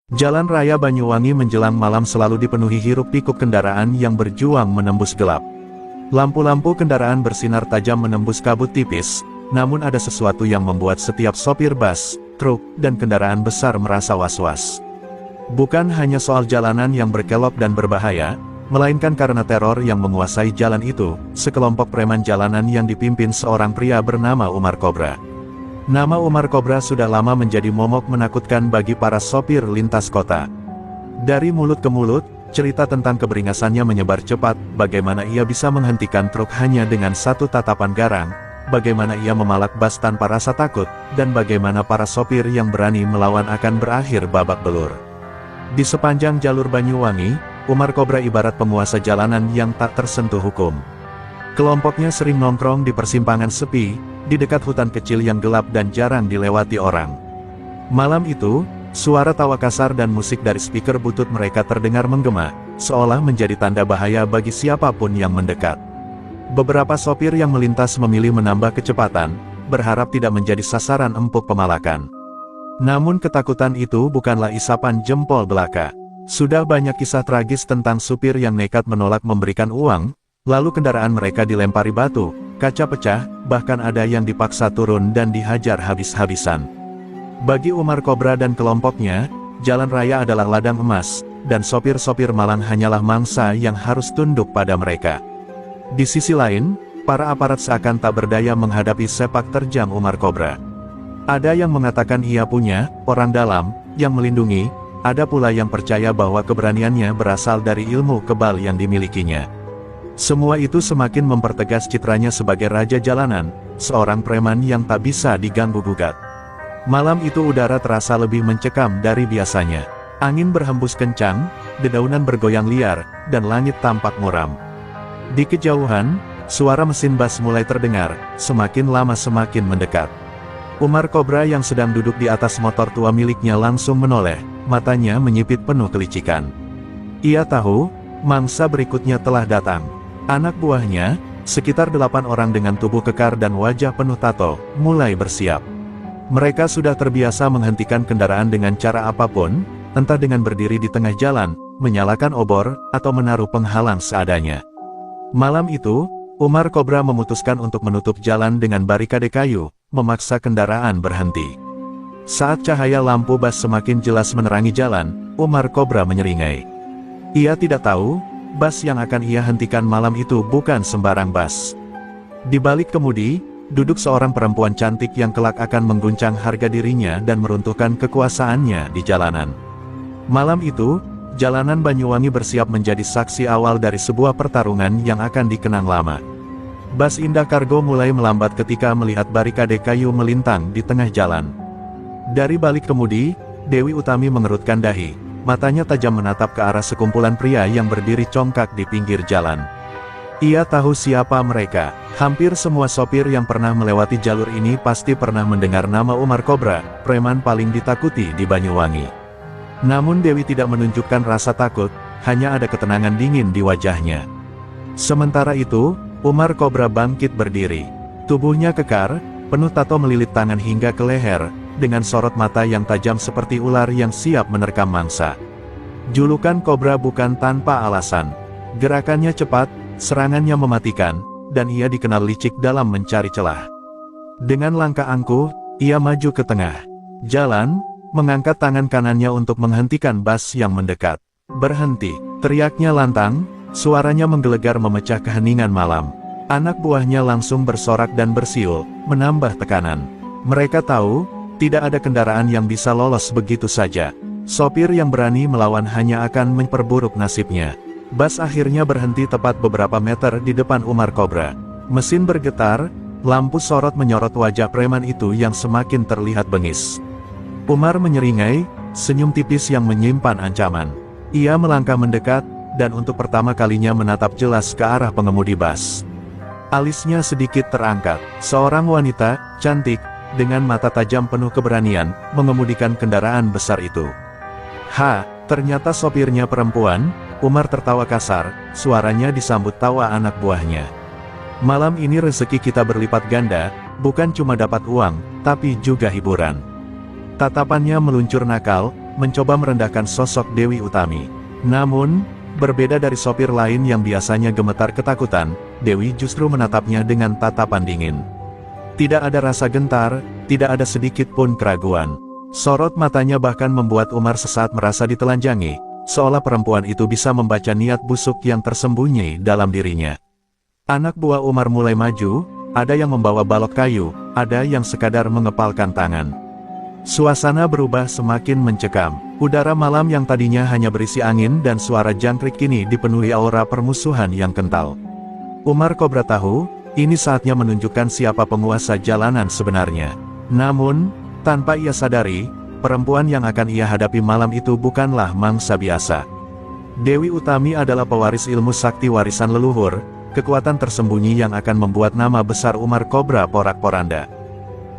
Jalan raya Banyuwangi menjelang malam selalu dipenuhi hiruk-pikuk kendaraan yang berjuang menembus gelap. Lampu-lampu kendaraan bersinar tajam menembus kabut tipis, namun ada sesuatu yang membuat setiap sopir bus, truk, dan kendaraan besar merasa was-was. Bukan hanya soal jalanan yang berkelok dan berbahaya, melainkan karena teror yang menguasai jalan itu, sekelompok preman jalanan yang dipimpin seorang pria bernama Umar Kobra. Nama Umar Kobra sudah lama menjadi momok menakutkan bagi para sopir lintas kota. Dari mulut ke mulut, cerita tentang keberingasannya menyebar cepat, bagaimana ia bisa menghentikan truk hanya dengan satu tatapan garang, bagaimana ia memalak bas tanpa rasa takut, dan bagaimana para sopir yang berani melawan akan berakhir babak belur. Di sepanjang jalur Banyuwangi, Umar Kobra ibarat penguasa jalanan yang tak tersentuh hukum. Kelompoknya sering nongkrong di persimpangan sepi, di dekat hutan kecil yang gelap dan jarang dilewati orang. Malam itu, suara tawa kasar dan musik dari speaker butut mereka terdengar menggema, seolah menjadi tanda bahaya bagi siapapun yang mendekat. Beberapa sopir yang melintas memilih menambah kecepatan, berharap tidak menjadi sasaran empuk pemalakan. Namun ketakutan itu bukanlah isapan jempol belaka. Sudah banyak kisah tragis tentang supir yang nekat menolak memberikan uang, lalu kendaraan mereka dilempari batu, kaca pecah, bahkan ada yang dipaksa turun dan dihajar habis-habisan. Bagi Umar Kobra dan kelompoknya, jalan raya adalah ladang emas, dan sopir-sopir malang hanyalah mangsa yang harus tunduk pada mereka. Di sisi lain, para aparat seakan tak berdaya menghadapi sepak terjang Umar Kobra. Ada yang mengatakan ia punya orang dalam yang melindungi, ada pula yang percaya bahwa keberaniannya berasal dari ilmu kebal yang dimilikinya. Semua itu semakin mempertegas citranya sebagai raja jalanan, seorang preman yang tak bisa diganggu-gugat. Malam itu udara terasa lebih mencekam dari biasanya. Angin berhembus kencang, dedaunan bergoyang liar, dan langit tampak muram. Di kejauhan, suara mesin bas mulai terdengar, semakin lama semakin mendekat. Umar Kobra yang sedang duduk di atas motor tua miliknya langsung menoleh, matanya menyipit penuh kelicikan. Ia tahu, mangsa berikutnya telah datang. Anak buahnya, sekitar 8 orang dengan tubuh kekar dan wajah penuh tato, mulai bersiap. Mereka sudah terbiasa menghentikan kendaraan dengan cara apapun, entah dengan berdiri di tengah jalan, menyalakan obor, atau menaruh penghalang seadanya. Malam itu, Umar Kobra memutuskan untuk menutup jalan dengan barikade kayu, memaksa kendaraan berhenti. Saat cahaya lampu bas semakin jelas menerangi jalan, Umar Kobra menyeringai. Ia tidak tahu, bas yang akan ia hentikan malam itu bukan sembarang bas. Di balik kemudi, duduk seorang perempuan cantik yang kelak akan mengguncang harga dirinya dan meruntuhkan kekuasaannya di jalanan. Malam itu, jalanan Banyuwangi bersiap menjadi saksi awal dari sebuah pertarungan yang akan dikenang lama. Bas Indah Kargo mulai melambat ketika melihat barikade kayu melintang di tengah jalan. Dari balik kemudi, Dewi Utami mengerutkan dahi. Matanya tajam menatap ke arah sekumpulan pria yang berdiri congkak di pinggir jalan. Ia tahu siapa mereka. Hampir semua sopir yang pernah melewati jalur ini pasti pernah mendengar nama Umar Kobra, preman paling ditakuti di Banyuwangi. Namun Dewi tidak menunjukkan rasa takut, hanya ada ketenangan dingin di wajahnya. Sementara itu, Umar Kobra bangkit berdiri. Tubuhnya kekar, penuh tato melilit tangan hingga ke leher, dengan sorot mata yang tajam seperti ular yang siap menerkam mangsa. Julukan Kobra bukan tanpa alasan. Gerakannya cepat, serangannya mematikan, dan ia dikenal licik dalam mencari celah. Dengan langkah angkuh, ia maju ke tengah jalan, mengangkat tangan kanannya untuk menghentikan bas yang mendekat. "Berhenti!" teriaknya lantang, suaranya menggelegar memecah keheningan malam. Anak buahnya langsung bersorak dan bersiul, menambah tekanan. Mereka tahu, tidak ada kendaraan yang bisa lolos begitu saja. Sopir yang berani melawan hanya akan memperburuk nasibnya. Bas akhirnya berhenti tepat beberapa meter di depan Umar Kobra. Mesin bergetar, lampu sorot menyorot wajah preman itu yang semakin terlihat bengis. Umar menyeringai, senyum tipis yang menyimpan ancaman. Ia melangkah mendekat, dan untuk pertama kalinya menatap jelas ke arah pengemudi bas. Alisnya sedikit terangkat. Seorang wanita, cantik, dengan mata tajam penuh keberanian, mengemudikan kendaraan besar itu. Ternyata sopirnya perempuan. Umar tertawa kasar, suaranya disambut tawa anak buahnya. "Malam ini rezeki kita berlipat ganda, bukan cuma dapat uang, tapi juga hiburan." Tatapannya meluncur nakal, mencoba merendahkan sosok Dewi Utami. Namun, berbeda dari sopir lain yang biasanya gemetar ketakutan, Dewi justru menatapnya dengan tatapan dingin. Tidak ada rasa gentar, tidak ada sedikit pun keraguan. Sorot matanya bahkan membuat Umar sesaat merasa ditelanjangi, seolah perempuan itu bisa membaca niat busuk yang tersembunyi dalam dirinya. Anak buah Umar mulai maju, ada yang membawa balok kayu, ada yang sekadar mengepalkan tangan. Suasana berubah semakin mencekam. Udara malam yang tadinya hanya berisi angin dan suara jangkrik kini dipenuhi aura permusuhan yang kental. Umar Kobra tahu, ini saatnya menunjukkan siapa penguasa jalanan sebenarnya. Namun, tanpa ia sadari, perempuan yang akan ia hadapi malam itu bukanlah mangsa biasa. Dewi Utami adalah pewaris ilmu sakti warisan leluhur, kekuatan tersembunyi yang akan membuat nama besar Umar Kobra porak-poranda.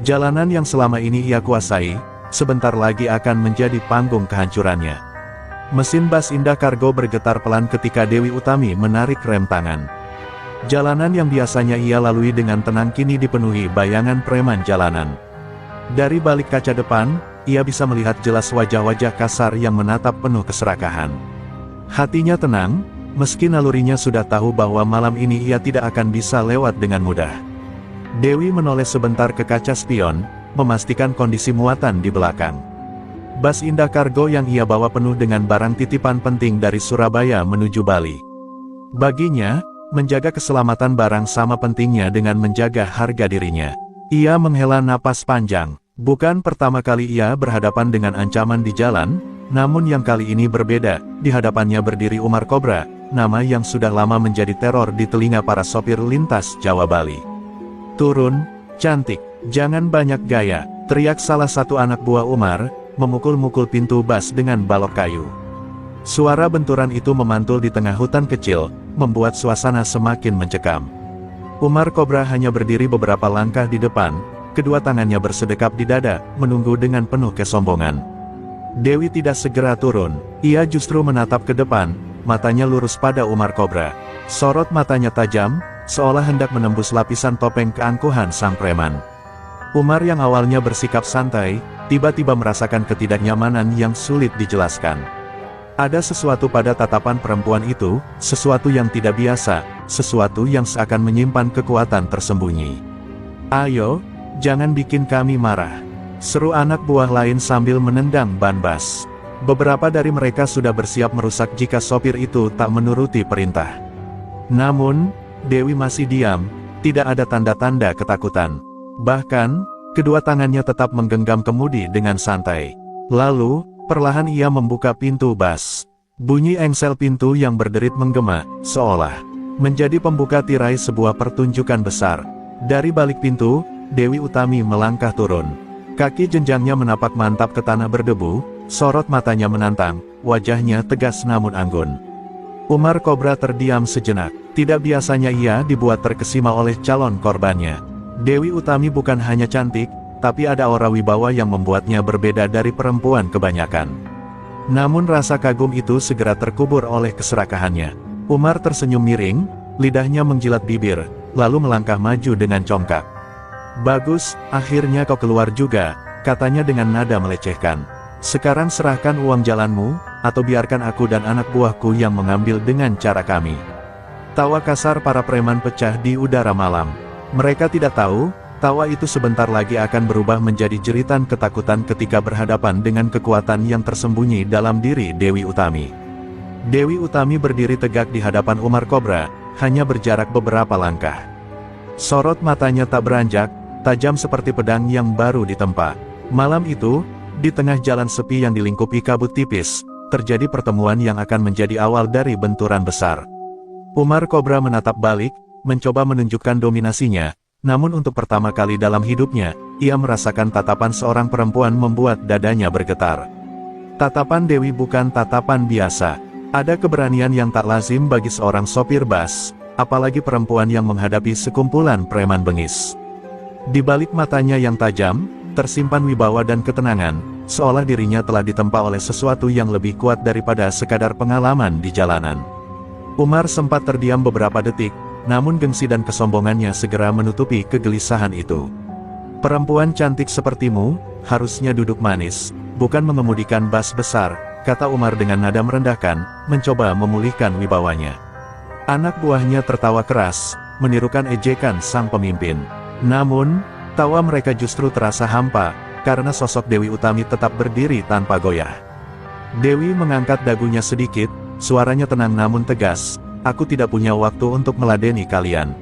Jalanan yang selama ini ia kuasai, sebentar lagi akan menjadi panggung kehancurannya. Mesin bas Indah Kargo bergetar pelan ketika Dewi Utami menarik rem tangan. Jalanan yang biasanya ia lalui dengan tenang kini dipenuhi bayangan preman jalanan. Dari balik kaca depan, ia bisa melihat jelas wajah-wajah kasar yang menatap penuh keserakahan. Hatinya tenang, meski nalurinya sudah tahu bahwa malam ini ia tidak akan bisa lewat dengan mudah. Dewi menoleh sebentar ke kaca spion, memastikan kondisi muatan di belakang. Bas Indah Kargo yang ia bawa penuh dengan barang titipan penting dari Surabaya menuju Bali. Baginya, menjaga keselamatan barang sama pentingnya dengan menjaga harga dirinya. Ia menghela napas panjang. Bukan pertama kali ia berhadapan dengan ancaman di jalan, namun yang kali ini berbeda. Di hadapannya berdiri Umar Kobra, nama yang sudah lama menjadi teror di telinga para sopir lintas Jawa Bali. "Turun, cantik, jangan banyak gaya," teriak salah satu anak buah Umar, memukul-mukul pintu bas dengan balok kayu. Suara benturan itu memantul di tengah hutan kecil, membuat suasana semakin mencekam. Umar Kobra hanya berdiri beberapa langkah di depan, kedua tangannya bersedekap di dada, menunggu dengan penuh kesombongan. Dewi tidak segera turun, ia justru menatap ke depan, matanya lurus pada Umar Kobra. Sorot matanya tajam, seolah hendak menembus lapisan topeng keangkuhan sang preman. Umar yang awalnya bersikap santai, tiba-tiba merasakan ketidaknyamanan yang sulit dijelaskan. Ada sesuatu pada tatapan perempuan itu, sesuatu yang tidak biasa, sesuatu yang seakan menyimpan kekuatan tersembunyi. "Ayo, jangan bikin kami marah," seru anak buah lain sambil menendang ban bas. Beberapa dari mereka sudah bersiap merusak jika sopir itu tak menuruti perintah. Namun, Dewi masih diam, tidak ada tanda-tanda ketakutan. Bahkan, kedua tangannya tetap menggenggam kemudi dengan santai. Lalu, perlahan ia membuka pintu bas. Bunyi engsel pintu yang berderit menggema, seolah menjadi pembuka tirai sebuah pertunjukan besar. Dari balik pintu, Dewi Utami melangkah turun. Kaki jenjangnya menapak mantap ke tanah berdebu, sorot matanya menantang, wajahnya tegas namun anggun. Umar Kobra terdiam sejenak. Tidak biasanya ia dibuat terkesima oleh calon korbannya. Dewi Utami bukan hanya cantik, tapi ada aura wibawa yang membuatnya berbeda dari perempuan kebanyakan. Namun rasa kagum itu segera terkubur oleh keserakahannya. Umar tersenyum miring, lidahnya menjilat bibir, lalu melangkah maju dengan congkak. "Bagus, akhirnya kau keluar juga," katanya dengan nada melecehkan. "Sekarang serahkan uang jalanmu, atau biarkan aku dan anak buahku yang mengambil dengan cara kami." Tawa kasar para preman pecah di udara malam. Mereka tidak tahu, tawa itu sebentar lagi akan berubah menjadi jeritan ketakutan ketika berhadapan dengan kekuatan yang tersembunyi dalam diri Dewi Utami. Dewi Utami berdiri tegak di hadapan Umar Kobra, hanya berjarak beberapa langkah. Sorot matanya tak beranjak, tajam seperti pedang yang baru ditempa. Malam itu, di tengah jalan sepi yang dilingkupi kabut tipis, terjadi pertemuan yang akan menjadi awal dari benturan besar. Umar Kobra menatap balik, mencoba menunjukkan dominasinya, namun untuk pertama kali dalam hidupnya, ia merasakan tatapan seorang perempuan membuat dadanya bergetar. Tatapan Dewi bukan tatapan biasa. Ada keberanian yang tak lazim bagi seorang sopir bas, apalagi perempuan yang menghadapi sekumpulan preman bengis. Di balik matanya yang tajam, tersimpan wibawa dan ketenangan, seolah dirinya telah ditempa oleh sesuatu yang lebih kuat daripada sekadar pengalaman di jalanan. Umar sempat terdiam beberapa detik, namun gengsi dan kesombongannya segera menutupi kegelisahan itu. "Perempuan cantik sepertimu, harusnya duduk manis, bukan mengemudikan bas besar, kata Umar dengan nada merendahkan, mencoba memulihkan wibawanya. Anak buahnya tertawa keras, menirukan ejekan sang pemimpin. Namun, tawa mereka justru terasa hampa, karena sosok Dewi Utami tetap berdiri tanpa goyah. Dewi mengangkat dagunya sedikit, suaranya tenang namun tegas, "Aku tidak punya waktu untuk meladeni kalian.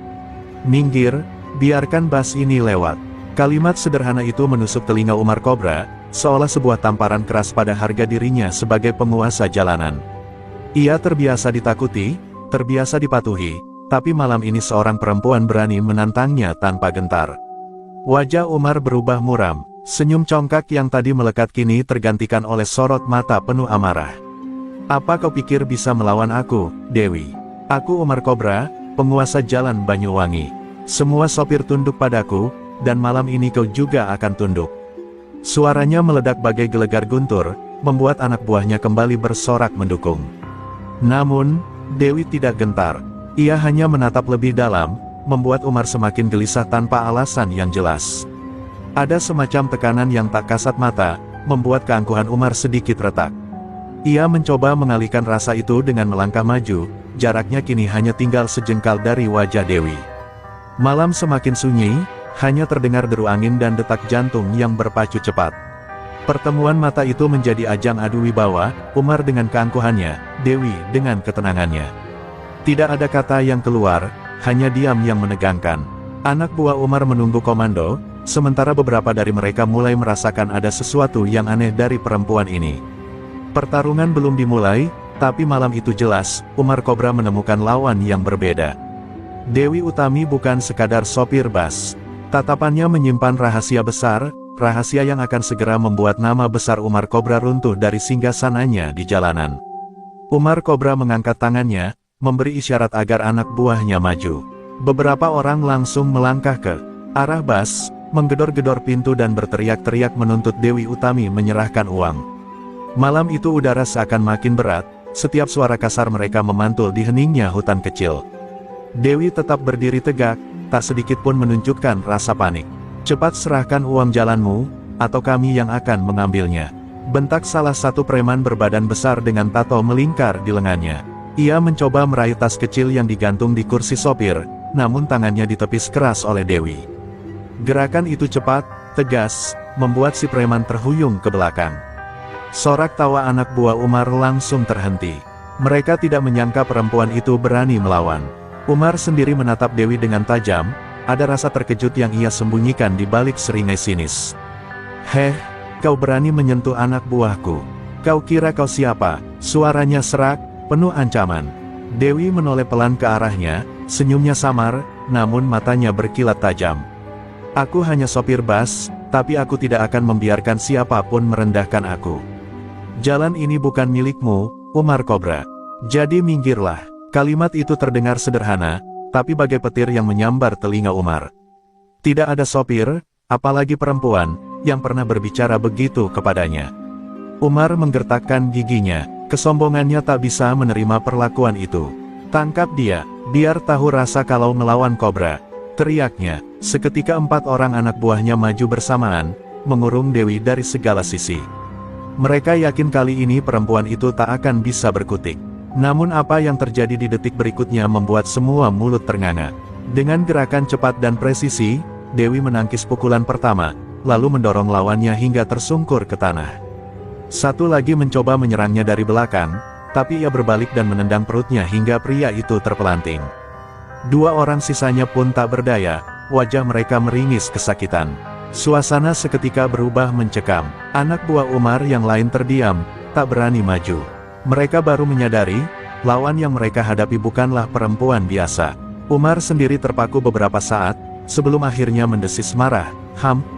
Minggir, biarkan bas ini lewat." Kalimat sederhana itu menusuk telinga Umar Kobra, seolah sebuah tamparan keras pada harga dirinya sebagai penguasa jalanan. Ia terbiasa ditakuti, terbiasa dipatuhi, tapi malam ini seorang perempuan berani menantangnya tanpa gentar. Wajah Umar berubah muram, senyum congkak yang tadi melekat kini tergantikan oleh sorot mata penuh amarah. "Apa kau pikir bisa melawan aku, Dewi? Aku Umar Kobra, penguasa jalan Banyuwangi. Semua sopir tunduk padaku, dan malam ini kau juga akan tunduk." Suaranya meledak bagai gelegar guntur, membuat anak buahnya kembali bersorak mendukung. Namun, Dewi tidak gentar. Ia hanya menatap lebih dalam, membuat Umar semakin gelisah tanpa alasan yang jelas. Ada semacam tekanan yang tak kasat mata, membuat keangkuhan Umar sedikit retak. Ia mencoba mengalihkan rasa itu dengan melangkah maju, jaraknya kini hanya tinggal sejengkal dari wajah Dewi. Malam semakin sunyi, hanya terdengar deru angin dan detak jantung yang berpacu cepat. Pertemuan mata itu menjadi ajang adu wibawa, Umar dengan keangkuhannya, Dewi dengan ketenangannya. Tidak ada kata yang keluar, hanya diam yang menegangkan. Anak buah Umar menunggu komando, sementara beberapa dari mereka mulai merasakan ada sesuatu yang aneh dari perempuan ini. Pertarungan belum dimulai, tapi malam itu jelas, Umar Kobra menemukan lawan yang berbeda. Dewi Utami bukan sekadar sopir bas. Tatapannya menyimpan rahasia besar, rahasia yang akan segera membuat nama besar Umar Kobra runtuh dari singgasananya di jalanan. Umar Kobra mengangkat tangannya, memberi isyarat agar anak buahnya maju. Beberapa orang langsung melangkah ke arah bas, menggedor-gedor pintu dan berteriak-teriak menuntut Dewi Utami menyerahkan uang. Malam itu udara seakan makin berat, setiap suara kasar mereka memantul di heningnya hutan kecil. Dewi tetap berdiri tegak, tak sedikit pun menunjukkan rasa panik. "Cepat serahkan uang jalanmu, atau kami yang akan mengambilnya," bentak salah satu preman berbadan besar dengan tato melingkar di lengannya. Ia mencoba meraih tas kecil yang digantung di kursi sopir, namun tangannya ditepis keras oleh Dewi. Gerakan itu cepat, tegas, membuat si preman terhuyung ke belakang. Sorak tawa anak buah Umar langsung terhenti. Mereka tidak menyangka perempuan itu berani melawan. Umar sendiri menatap Dewi dengan tajam, ada rasa terkejut yang ia sembunyikan di balik seringai sinis. "Heh, kau berani menyentuh anak buahku? Kau kira kau siapa?" Suaranya serak, penuh ancaman. Dewi menoleh pelan ke arahnya, senyumnya samar, namun matanya berkilat tajam. "Aku hanya sopir bas, tapi aku tidak akan membiarkan siapapun merendahkan aku. Jalan ini bukan milikmu, Umar Kobra. Jadi minggirlah." Kalimat itu terdengar sederhana, tapi bagai petir yang menyambar telinga Umar. Tidak ada sopir, apalagi perempuan, yang pernah berbicara begitu kepadanya. Umar menggertakkan giginya, kesombongannya tak bisa menerima perlakuan itu. "Tangkap dia, biar tahu rasa kalau melawan kobra," teriaknya. Seketika 4 orang anak buahnya maju bersamaan, mengurung Dewi dari segala sisi. Mereka yakin kali ini perempuan itu tak akan bisa berkutik. Namun apa yang terjadi di detik berikutnya membuat semua mulut ternganga. Dengan gerakan cepat dan presisi, Dewi menangkis pukulan pertama, lalu mendorong lawannya hingga tersungkur ke tanah. Satu lagi mencoba menyerangnya dari belakang, tapi ia berbalik dan menendang perutnya hingga pria itu terpelanting. 2 orang sisanya pun tak berdaya, wajah mereka meringis kesakitan. Suasana seketika berubah mencekam. Anak buah Umar yang lain terdiam, tak berani maju. Mereka baru menyadari, lawan yang mereka hadapi bukanlah perempuan biasa. Umar sendiri terpaku beberapa saat, sebelum akhirnya mendesis marah,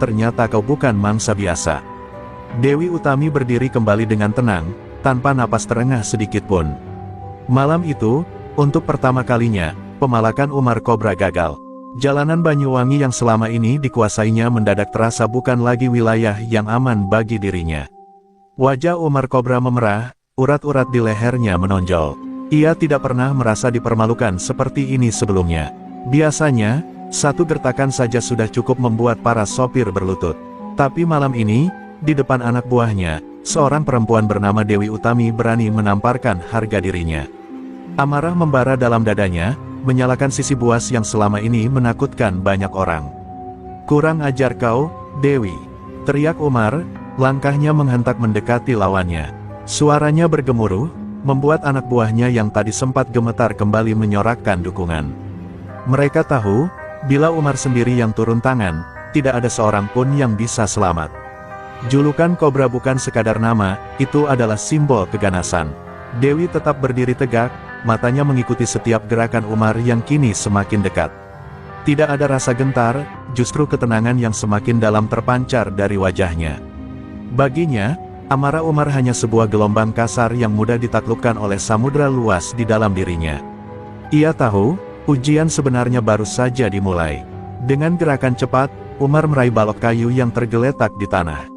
ternyata kau bukan mangsa biasa." Dewi Utami berdiri kembali dengan tenang, tanpa napas terengah sedikit pun. Malam itu, untuk pertama kalinya, pemalakan Umar Kobra gagal. Jalanan Banyuwangi yang selama ini dikuasainya mendadak terasa bukan lagi wilayah yang aman bagi dirinya. Wajah Umar Kobra memerah, urat-urat di lehernya menonjol. Ia tidak pernah merasa dipermalukan seperti ini sebelumnya. Biasanya, satu gertakan saja sudah cukup membuat para sopir berlutut. Tapi malam ini, di depan anak buahnya, seorang perempuan bernama Dewi Utami berani menamparkan harga dirinya. Amarah membara dalam dadanya, menyalakan sisi buas yang selama ini menakutkan banyak orang. "Kurang ajar kau, Dewi!" teriak Umar, langkahnya menghentak mendekati lawannya. Suaranya bergemuruh, membuat anak buahnya yang tadi sempat gemetar kembali menyorakkan dukungan. Mereka tahu, bila Umar sendiri yang turun tangan, tidak ada seorang pun yang bisa selamat. Julukan Kobra bukan sekadar nama, itu adalah simbol keganasan. Dewi tetap berdiri tegak, matanya mengikuti setiap gerakan Umar yang kini semakin dekat. Tidak ada rasa gentar, justru ketenangan yang semakin dalam terpancar dari wajahnya. Baginya, amarah Umar hanya sebuah gelombang kasar yang mudah ditaklukkan oleh samudera luas di dalam dirinya. Ia tahu, ujian sebenarnya baru saja dimulai. Dengan gerakan cepat, Umar meraih balok kayu yang tergeletak di tanah.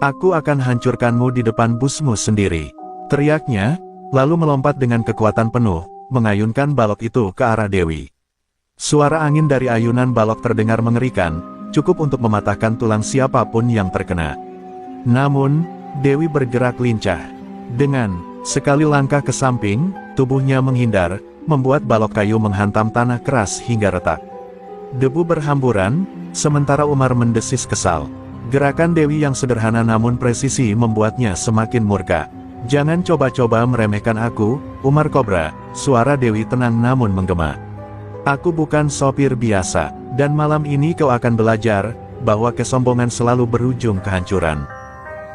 "Aku akan hancurkanmu di depan busmu sendiri," teriaknya, lalu melompat dengan kekuatan penuh, mengayunkan balok itu ke arah Dewi. Suara angin dari ayunan balok terdengar mengerikan, cukup untuk mematahkan tulang siapapun yang terkena. Namun, Dewi bergerak lincah. Dengan sekali langkah ke samping, tubuhnya menghindar, membuat balok kayu menghantam tanah keras hingga retak. Debu berhamburan, sementara Umar mendesis kesal. Gerakan Dewi yang sederhana namun presisi membuatnya semakin murka. "Jangan coba-coba meremehkan aku, Umar Kobra," suara Dewi tenang namun menggema. "Aku bukan sopir biasa, dan malam ini kau akan belajar, bahwa kesombongan selalu berujung kehancuran."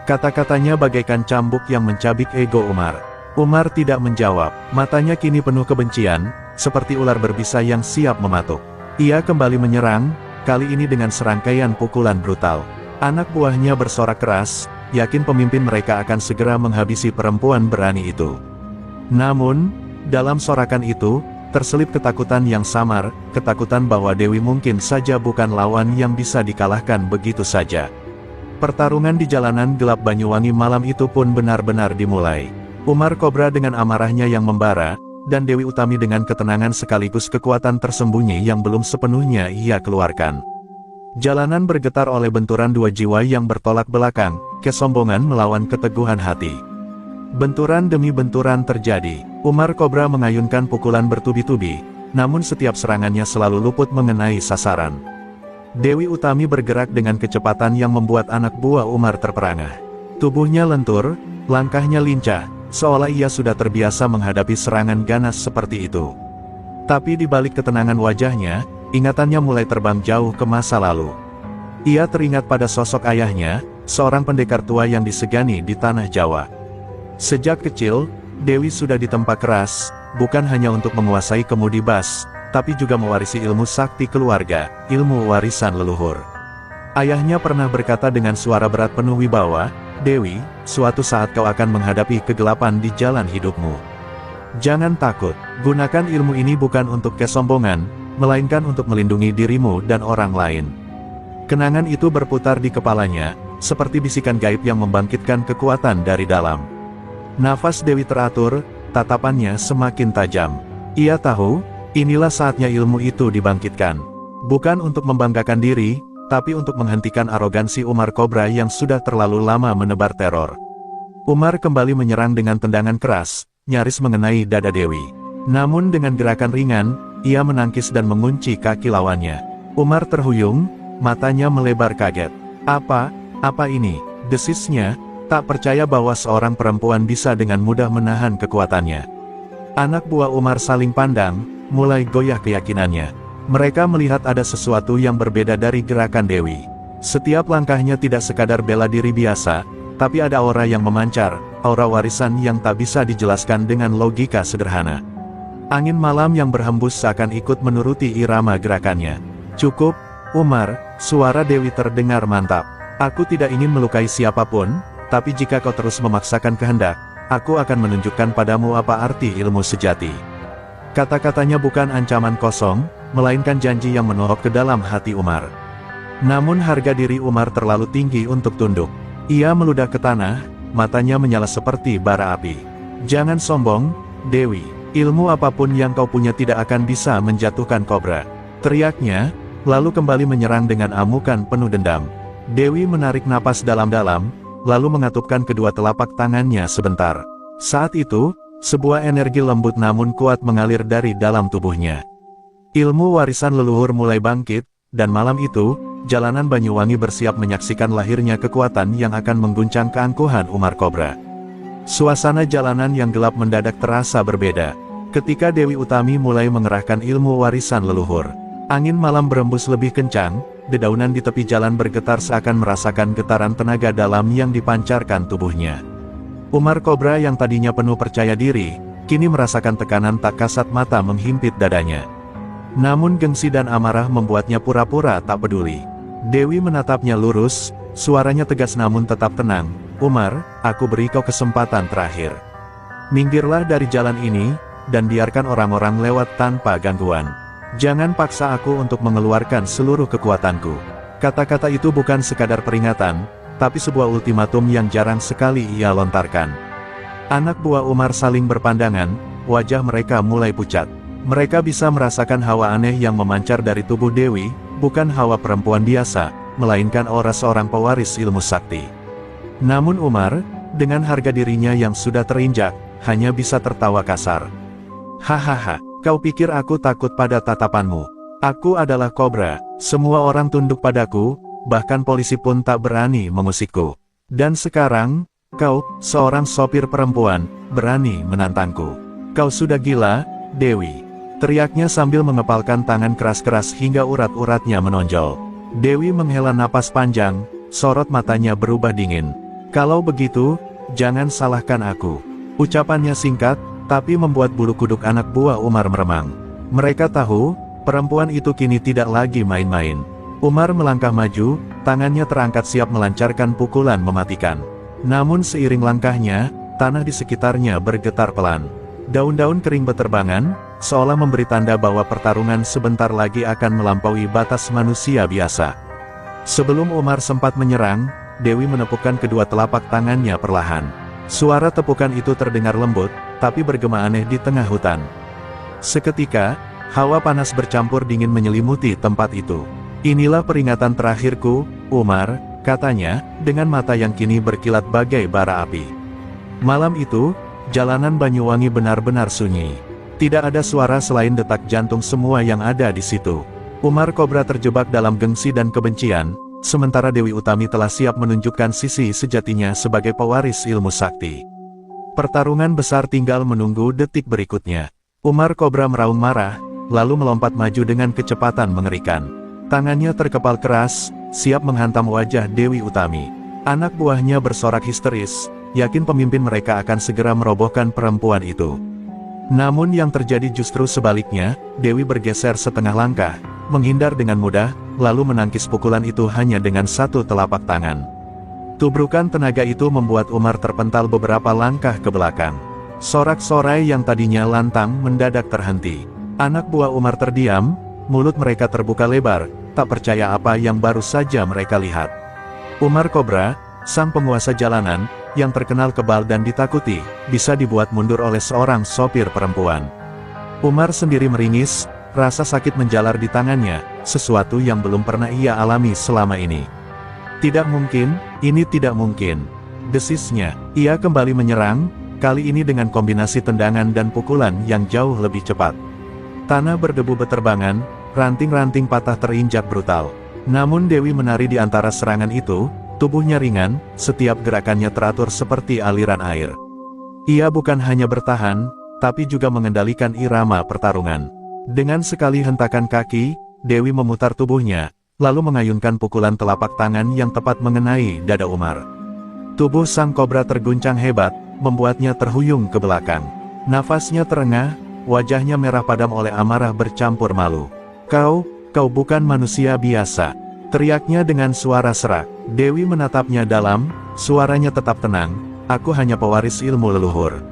Kata-katanya bagaikan cambuk yang mencabik ego Umar. Umar tidak menjawab, matanya kini penuh kebencian, seperti ular berbisa yang siap mematuk. Ia kembali menyerang, kali ini dengan serangkaian pukulan brutal. Anak buahnya bersorak keras, yakin pemimpin mereka akan segera menghabisi perempuan berani itu. Namun, dalam sorakan itu, terselip ketakutan yang samar, ketakutan bahwa Dewi mungkin saja bukan lawan yang bisa dikalahkan begitu saja. Pertarungan di jalanan gelap Banyuwangi malam itu pun benar-benar dimulai. Umar Kobra dengan amarahnya yang membara, dan Dewi Utami dengan ketenangan sekaligus kekuatan tersembunyi yang belum sepenuhnya ia keluarkan. Jalanan bergetar oleh benturan dua jiwa yang bertolak belakang, kesombongan melawan keteguhan hati. Benturan demi benturan terjadi. Umar Kobra mengayunkan pukulan bertubi-tubi, namun setiap serangannya selalu luput mengenai sasaran. Dewi Utami bergerak dengan kecepatan yang membuat anak buah Umar terperangah. Tubuhnya lentur, langkahnya lincah, seolah ia sudah terbiasa menghadapi serangan ganas seperti itu. Tapi di balik ketenangan wajahnya, ingatannya mulai terbang jauh ke masa lalu. Ia teringat pada sosok ayahnya, seorang pendekar tua yang disegani di tanah Jawa. Sejak kecil, Dewi sudah ditempa keras, bukan hanya untuk menguasai kemudi bas, tapi juga mewarisi ilmu sakti keluarga, ilmu warisan leluhur. Ayahnya pernah berkata dengan suara berat penuh wibawa, "Dewi, suatu saat kau akan menghadapi kegelapan di jalan hidupmu. Jangan takut, gunakan ilmu ini bukan untuk kesombongan, melainkan untuk melindungi dirimu dan orang lain." Kenangan itu berputar di kepalanya, seperti bisikan gaib yang membangkitkan kekuatan dari dalam. Nafas Dewi teratur, tatapannya semakin tajam. Ia tahu, inilah saatnya ilmu itu dibangkitkan. Bukan untuk membanggakan diri, tapi untuk menghentikan arogansi Umar Kobra yang sudah terlalu lama menebar teror. Umar kembali menyerang dengan tendangan keras, nyaris mengenai dada Dewi. Namun dengan gerakan ringan, ia menangkis dan mengunci kaki lawannya. Umar terhuyung, matanya melebar kaget. Apa ini?" desisnya, tak percaya bahwa seorang perempuan bisa dengan mudah menahan kekuatannya. Anak buah Umar saling pandang, mulai goyah keyakinannya. Mereka melihat ada sesuatu yang berbeda dari gerakan Dewi. Setiap langkahnya tidak sekadar bela diri biasa, tapi ada aura yang memancar, aura warisan yang tak bisa dijelaskan dengan logika sederhana. Angin malam yang berhembus seakan ikut menuruti irama gerakannya. "Cukup, Umar," suara Dewi terdengar mantap. "Aku tidak ingin melukai siapapun, tapi jika kau terus memaksakan kehendak, aku akan menunjukkan padamu apa arti ilmu sejati." Kata-katanya bukan ancaman kosong, melainkan janji yang menohok ke dalam hati Umar. Namun harga diri Umar terlalu tinggi untuk tunduk. Ia meludah ke tanah, matanya menyala seperti bara api. "Jangan sombong, Dewi. Ilmu apapun yang kau punya tidak akan bisa menjatuhkan Kobra," teriaknya, lalu kembali menyerang dengan amukan penuh dendam. Dewi menarik napas dalam-dalam, lalu mengatupkan kedua telapak tangannya sebentar. Saat itu, sebuah energi lembut namun kuat mengalir dari dalam tubuhnya. Ilmu warisan leluhur mulai bangkit, dan malam itu, jalanan Banyuwangi bersiap menyaksikan lahirnya kekuatan yang akan mengguncang keangkuhan Umar Kobra. Suasana jalanan yang gelap mendadak terasa berbeda, ketika Dewi Utami mulai mengerahkan ilmu warisan leluhur. Angin malam berembus lebih kencang, dedaunan di tepi jalan bergetar seakan merasakan getaran tenaga dalam yang dipancarkan tubuhnya. Umar Kobra yang tadinya penuh percaya diri, kini merasakan tekanan tak kasat mata menghimpit dadanya. Namun gengsi dan amarah membuatnya pura-pura tak peduli. Dewi menatapnya lurus, suaranya tegas namun tetap tenang. Umar, aku beri kau kesempatan terakhir. Minggirlah dari jalan ini, dan biarkan orang-orang lewat tanpa gangguan. Jangan paksa aku untuk mengeluarkan seluruh kekuatanku. Kata-kata itu bukan sekadar peringatan, tapi sebuah ultimatum yang jarang sekali ia lontarkan. Anak buah Umar saling berpandangan, wajah mereka mulai pucat. Mereka bisa merasakan hawa aneh yang memancar dari tubuh Dewi, bukan hawa perempuan biasa, melainkan aura seorang pewaris ilmu sakti. Namun Umar, dengan harga dirinya yang sudah terinjak, hanya bisa tertawa kasar. Hahaha. Kau pikir aku takut pada tatapanmu? Aku adalah Kobra, semua orang tunduk padaku, bahkan polisi pun tak berani mengusikku. Dan sekarang, kau, seorang sopir perempuan, berani menantangku. Kau sudah gila, Dewi. Teriaknya sambil mengepalkan tangan keras-keras hingga urat-uratnya menonjol. Dewi menghela napas panjang, sorot matanya berubah dingin. Kalau begitu, jangan salahkan aku. Ucapannya singkat, tapi membuat bulu kuduk anak buah Umar meremang. Mereka tahu, perempuan itu kini tidak lagi main-main. Umar melangkah maju, tangannya terangkat siap melancarkan pukulan mematikan. Namun seiring langkahnya, tanah di sekitarnya bergetar pelan. Daun-daun kering beterbangan, seolah memberi tanda bahwa pertarungan sebentar lagi akan melampaui batas manusia biasa. Sebelum Umar sempat menyerang, Dewi menepukkan kedua telapak tangannya perlahan. Suara tepukan itu terdengar lembut, tapi bergema aneh di tengah hutan. Seketika, hawa panas bercampur dingin menyelimuti tempat itu. Inilah peringatan terakhirku, Umar, katanya, dengan mata yang kini berkilat bagai bara api. Malam itu, jalanan Banyuwangi benar-benar sunyi. Tidak ada suara selain detak jantung semua yang ada di situ. Umar Kobra terjebak dalam gengsi dan kebencian, sementara Dewi Utami telah siap menunjukkan sisi sejatinya sebagai pewaris ilmu sakti. Pertarungan besar tinggal menunggu detik berikutnya. Umar Kobra meraung marah, lalu melompat maju dengan kecepatan mengerikan. Tangannya terkepal keras, siap menghantam wajah Dewi Utami. Anak buahnya bersorak histeris, yakin pemimpin mereka akan segera merobohkan perempuan itu. Namun yang terjadi justru sebaliknya, Dewi bergeser setengah langkah, menghindar dengan mudah, lalu menangkis pukulan itu hanya dengan satu telapak tangan. Tubrukan tenaga itu membuat Umar terpental beberapa langkah ke belakang. Sorak-sorai yang tadinya lantang mendadak terhenti. Anak buah Umar terdiam, mulut mereka terbuka lebar, tak percaya apa yang baru saja mereka lihat. Umar Kobra, sang penguasa jalanan, yang terkenal kebal dan ditakuti, bisa dibuat mundur oleh seorang sopir perempuan. Umar sendiri meringis, rasa sakit menjalar di tangannya, sesuatu yang belum pernah ia alami selama ini. Tidak mungkin, ini tidak mungkin. Desisnya, ia kembali menyerang, kali ini dengan kombinasi tendangan dan pukulan yang jauh lebih cepat. Tanah berdebu beterbangan, ranting-ranting patah terinjak brutal. Namun Dewi menari di antara serangan itu, tubuhnya ringan, setiap gerakannya teratur seperti aliran air. Ia bukan hanya bertahan, tapi juga mengendalikan irama pertarungan. Dengan sekali hentakan kaki, Dewi memutar tubuhnya, lalu mengayunkan pukulan telapak tangan yang tepat mengenai dada Umar. Tubuh sang kobra terguncang hebat, membuatnya terhuyung ke belakang. Nafasnya terengah, wajahnya merah padam oleh amarah bercampur malu. Kau bukan manusia biasa, teriaknya dengan suara serak. Dewi menatapnya dalam, suaranya tetap tenang, aku hanya pewaris ilmu leluhur.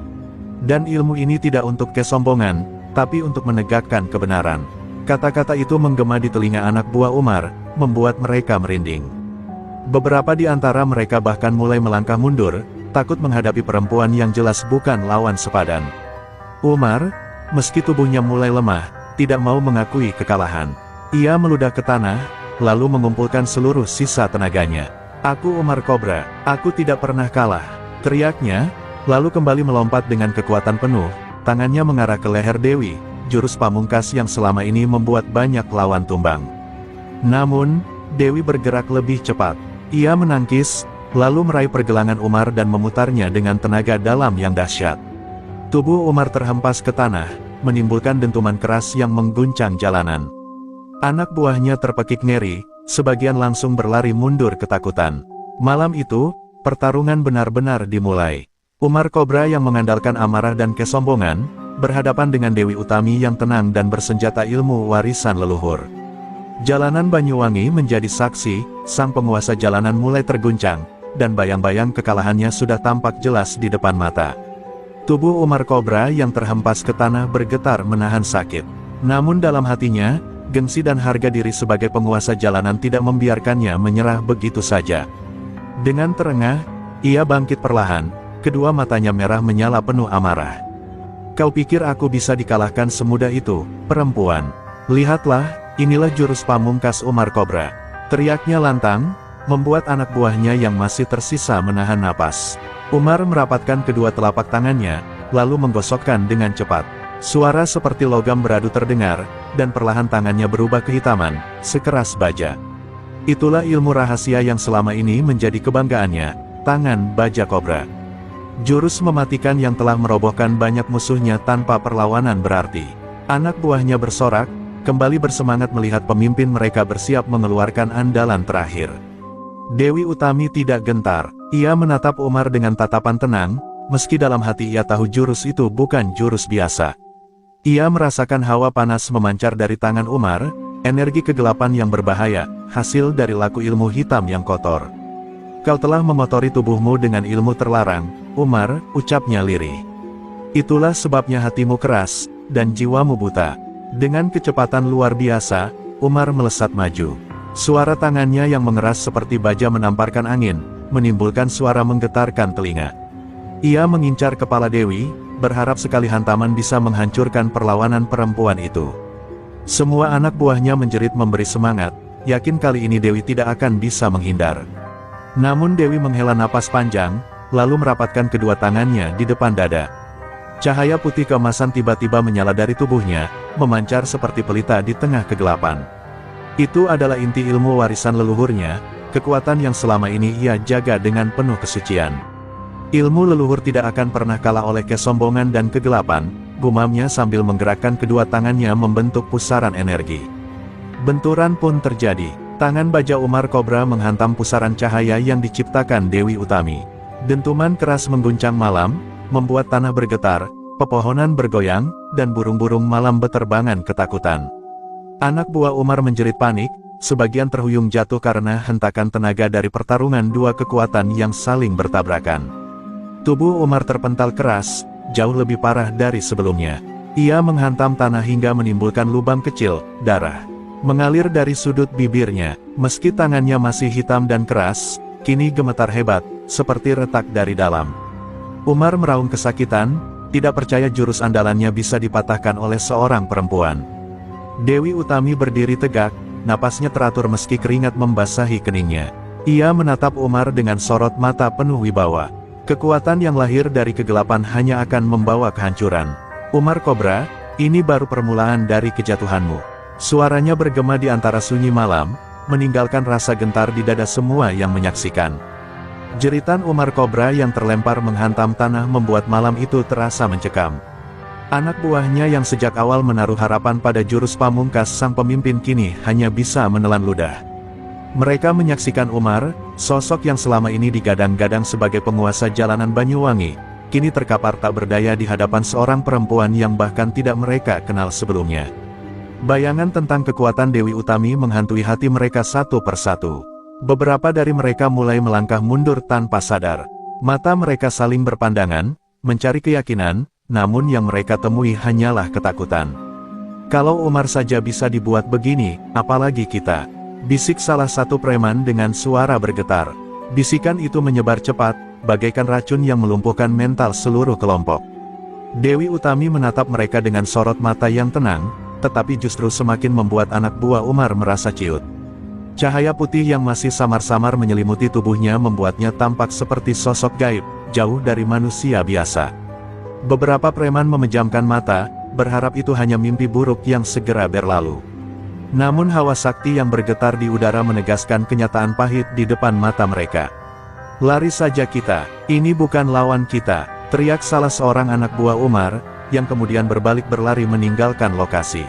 Dan ilmu ini tidak untuk kesombongan, tapi untuk menegakkan kebenaran. Kata-kata itu menggema di telinga anak buah Umar, membuat mereka merinding. Beberapa di antara mereka bahkan mulai melangkah mundur, takut menghadapi perempuan yang jelas bukan lawan sepadan. Umar, meski tubuhnya mulai lemah, tidak mau mengakui kekalahan. Ia meludah ke tanah, lalu mengumpulkan seluruh sisa tenaganya. Aku Umar Kobra, aku tidak pernah kalah, teriaknya, lalu kembali melompat dengan kekuatan penuh, tangannya mengarah ke leher Dewi, jurus pamungkas yang selama ini membuat banyak lawan tumbang. Namun, Dewi bergerak lebih cepat. Ia menangkis, lalu meraih pergelangan Umar dan memutarnya dengan tenaga dalam yang dahsyat. Tubuh Umar terhempas ke tanah, menimbulkan dentuman keras yang mengguncang jalanan. Anak buahnya terpekik ngeri, sebagian langsung berlari mundur ketakutan. Malam itu, pertarungan benar-benar dimulai. Umar Kobra yang mengandalkan amarah dan kesombongan, berhadapan dengan Dewi Utami yang tenang dan bersenjata ilmu warisan leluhur. Jalanan Banyuwangi menjadi saksi, sang penguasa jalanan mulai terguncang, dan bayang-bayang kekalahannya sudah tampak jelas di depan mata. Tubuh Umar Kobra yang terhempas ke tanah bergetar menahan sakit. Namun dalam hatinya, gengsi dan harga diri sebagai penguasa jalanan tidak membiarkannya menyerah begitu saja. Dengan terengah, ia bangkit perlahan, kedua matanya merah menyala penuh amarah. Kau pikir aku bisa dikalahkan semudah itu, perempuan? Lihatlah, inilah jurus pamungkas Umar Kobra. Teriaknya lantang, membuat anak buahnya yang masih tersisa menahan napas. Umar merapatkan kedua telapak tangannya, lalu menggosokkan dengan cepat. Suara seperti logam beradu terdengar, dan perlahan tangannya berubah kehitaman, sekeras baja. Itulah ilmu rahasia yang selama ini menjadi kebanggaannya, tangan baja kobra. Jurus mematikan yang telah merobohkan banyak musuhnya tanpa perlawanan berarti. Anak buahnya bersorak, kembali bersemangat melihat pemimpin mereka bersiap mengeluarkan andalan terakhir. Dewi Utami tidak gentar, ia menatap Umar dengan tatapan tenang, meski dalam hati ia tahu jurus itu bukan jurus biasa. Ia merasakan hawa panas memancar dari tangan Umar, energi kegelapan yang berbahaya, hasil dari laku ilmu hitam yang kotor. Kau telah mengotori tubuhmu dengan ilmu terlarang, Umar, ucapnya lirih. Itulah sebabnya hatimu keras, dan jiwamu buta. Dengan kecepatan luar biasa, Umar melesat maju. Suara tangannya yang mengeras seperti baja menamparkan angin, menimbulkan suara menggetarkan telinga. Ia mengincar kepala Dewi, berharap sekali hantaman bisa menghancurkan perlawanan perempuan itu. Semua anak buahnya menjerit memberi semangat, yakin kali ini Dewi tidak akan bisa menghindar. Namun Dewi menghela napas panjang, lalu merapatkan kedua tangannya di depan dada. Cahaya putih keemasan tiba-tiba menyala dari tubuhnya, memancar seperti pelita di tengah kegelapan. Itu adalah inti ilmu warisan leluhurnya, kekuatan yang selama ini ia jaga dengan penuh kesucian. Ilmu leluhur tidak akan pernah kalah oleh kesombongan dan kegelapan, gumamnya sambil menggerakkan kedua tangannya membentuk pusaran energi. Benturan pun terjadi, tangan baja Umar Kobra menghantam pusaran cahaya yang diciptakan Dewi Utami. Dentuman keras mengguncang malam, membuat tanah bergetar, pepohonan bergoyang, dan burung-burung malam beterbangan ketakutan. Anak buah Umar menjerit panik, sebagian terhuyung jatuh karena hentakan tenaga dari pertarungan dua kekuatan yang saling bertabrakan. Tubuh Umar terpental keras, jauh lebih parah dari sebelumnya. Ia menghantam tanah hingga menimbulkan lubang kecil, darah mengalir dari sudut bibirnya. Meski tangannya masih hitam dan keras, kini gemetar hebat, seperti retak dari dalam. Umar meraung kesakitan, tidak percaya jurus andalannya bisa dipatahkan oleh seorang perempuan. Dewi Utami berdiri tegak, napasnya teratur meski keringat membasahi keningnya. Ia menatap Umar dengan sorot mata penuh wibawa. Kekuatan yang lahir dari kegelapan hanya akan membawa kehancuran. Umar Kobra, ini baru permulaan dari kejatuhanmu. Suaranya bergema di antara sunyi malam, meninggalkan rasa gentar di dada semua yang menyaksikan. Jeritan Umar Kobra yang terlempar menghantam tanah membuat malam itu terasa mencekam. Anak buahnya yang sejak awal menaruh harapan pada jurus pamungkas sang pemimpin kini hanya bisa menelan ludah. Mereka menyaksikan Umar, sosok yang selama ini digadang-gadang sebagai penguasa jalanan Banyuwangi, kini terkapar tak berdaya di hadapan seorang perempuan yang bahkan tidak mereka kenal sebelumnya. Bayangan tentang kekuatan Dewi Utami menghantui hati mereka satu persatu. Beberapa dari mereka mulai melangkah mundur tanpa sadar. Mata mereka saling berpandangan, mencari keyakinan, namun yang mereka temui hanyalah ketakutan. Kalau Umar saja bisa dibuat begini, apalagi kita? Bisik salah satu preman dengan suara bergetar. Bisikan itu menyebar cepat, bagaikan racun yang melumpuhkan mental seluruh kelompok. Dewi Utami menatap mereka dengan sorot mata yang tenang, tetapi justru semakin membuat anak buah Umar merasa ciut. Cahaya putih yang masih samar-samar menyelimuti tubuhnya membuatnya tampak seperti sosok gaib, jauh dari manusia biasa. Beberapa preman memejamkan mata, berharap itu hanya mimpi buruk yang segera berlalu. Namun hawa sakti yang bergetar di udara menegaskan kenyataan pahit di depan mata mereka. "Lari saja kita, ini bukan lawan kita," teriak salah seorang anak buah Umar, yang kemudian berbalik berlari meninggalkan lokasi.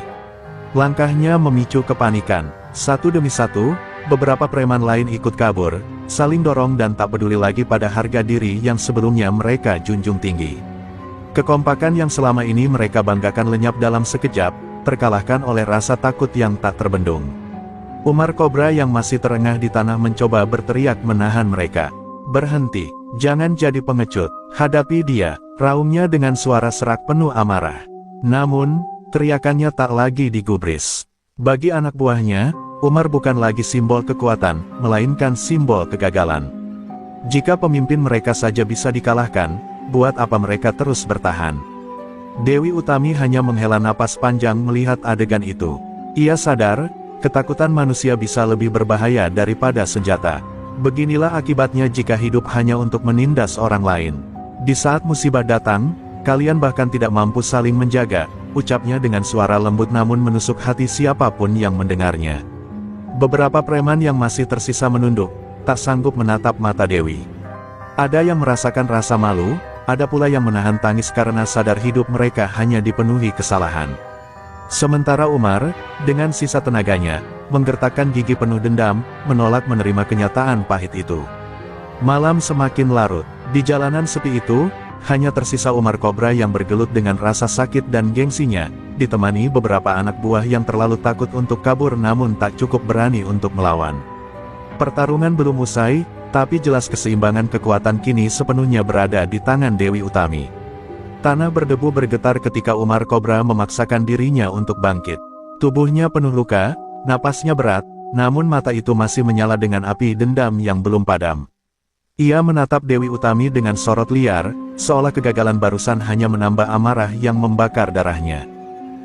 Langkahnya memicu kepanikan. Satu demi satu, beberapa preman lain ikut kabur, saling dorong dan tak peduli lagi pada harga diri yang sebelumnya mereka junjung tinggi. Kekompakan yang selama ini mereka banggakan lenyap dalam sekejap, terkalahkan oleh rasa takut yang tak terbendung. Umar Kobra yang masih terengah di tanah mencoba berteriak menahan mereka. "Berhenti, jangan jadi pengecut, hadapi dia," raungnya dengan suara serak penuh amarah. Namun, teriakannya tak lagi digubris. Bagi anak buahnya, Umar bukan lagi simbol kekuatan, melainkan simbol kegagalan. Jika pemimpin mereka saja bisa dikalahkan, buat apa mereka terus bertahan? Dewi Utami hanya menghela napas panjang melihat adegan itu. Ia sadar, ketakutan manusia bisa lebih berbahaya daripada senjata. Beginilah akibatnya jika hidup hanya untuk menindas orang lain. Di saat musibah datang, kalian bahkan tidak mampu saling menjaga, ucapnya dengan suara lembut namun menusuk hati siapapun yang mendengarnya. Beberapa preman yang masih tersisa menunduk, tak sanggup menatap mata Dewi. Ada yang merasakan rasa malu, ada pula yang menahan tangis karena sadar hidup mereka hanya dipenuhi kesalahan. Sementara Umar, dengan sisa tenaganya, menggertakkan gigi penuh dendam, menolak menerima kenyataan pahit itu. Malam semakin larut, di jalanan sepi itu, hanya tersisa Umar Kobra yang bergelut dengan rasa sakit dan gengsinya, ditemani beberapa anak buah yang terlalu takut untuk kabur namun tak cukup berani untuk melawan. Pertarungan belum usai, tapi jelas keseimbangan kekuatan kini sepenuhnya berada di tangan Dewi Utami. Tanah berdebu bergetar ketika Umar Kobra memaksakan dirinya untuk bangkit. Tubuhnya penuh luka, napasnya berat, namun mata itu masih menyala dengan api dendam yang belum padam. Ia menatap Dewi Utami dengan sorot liar, seolah kegagalan barusan hanya menambah amarah yang membakar darahnya.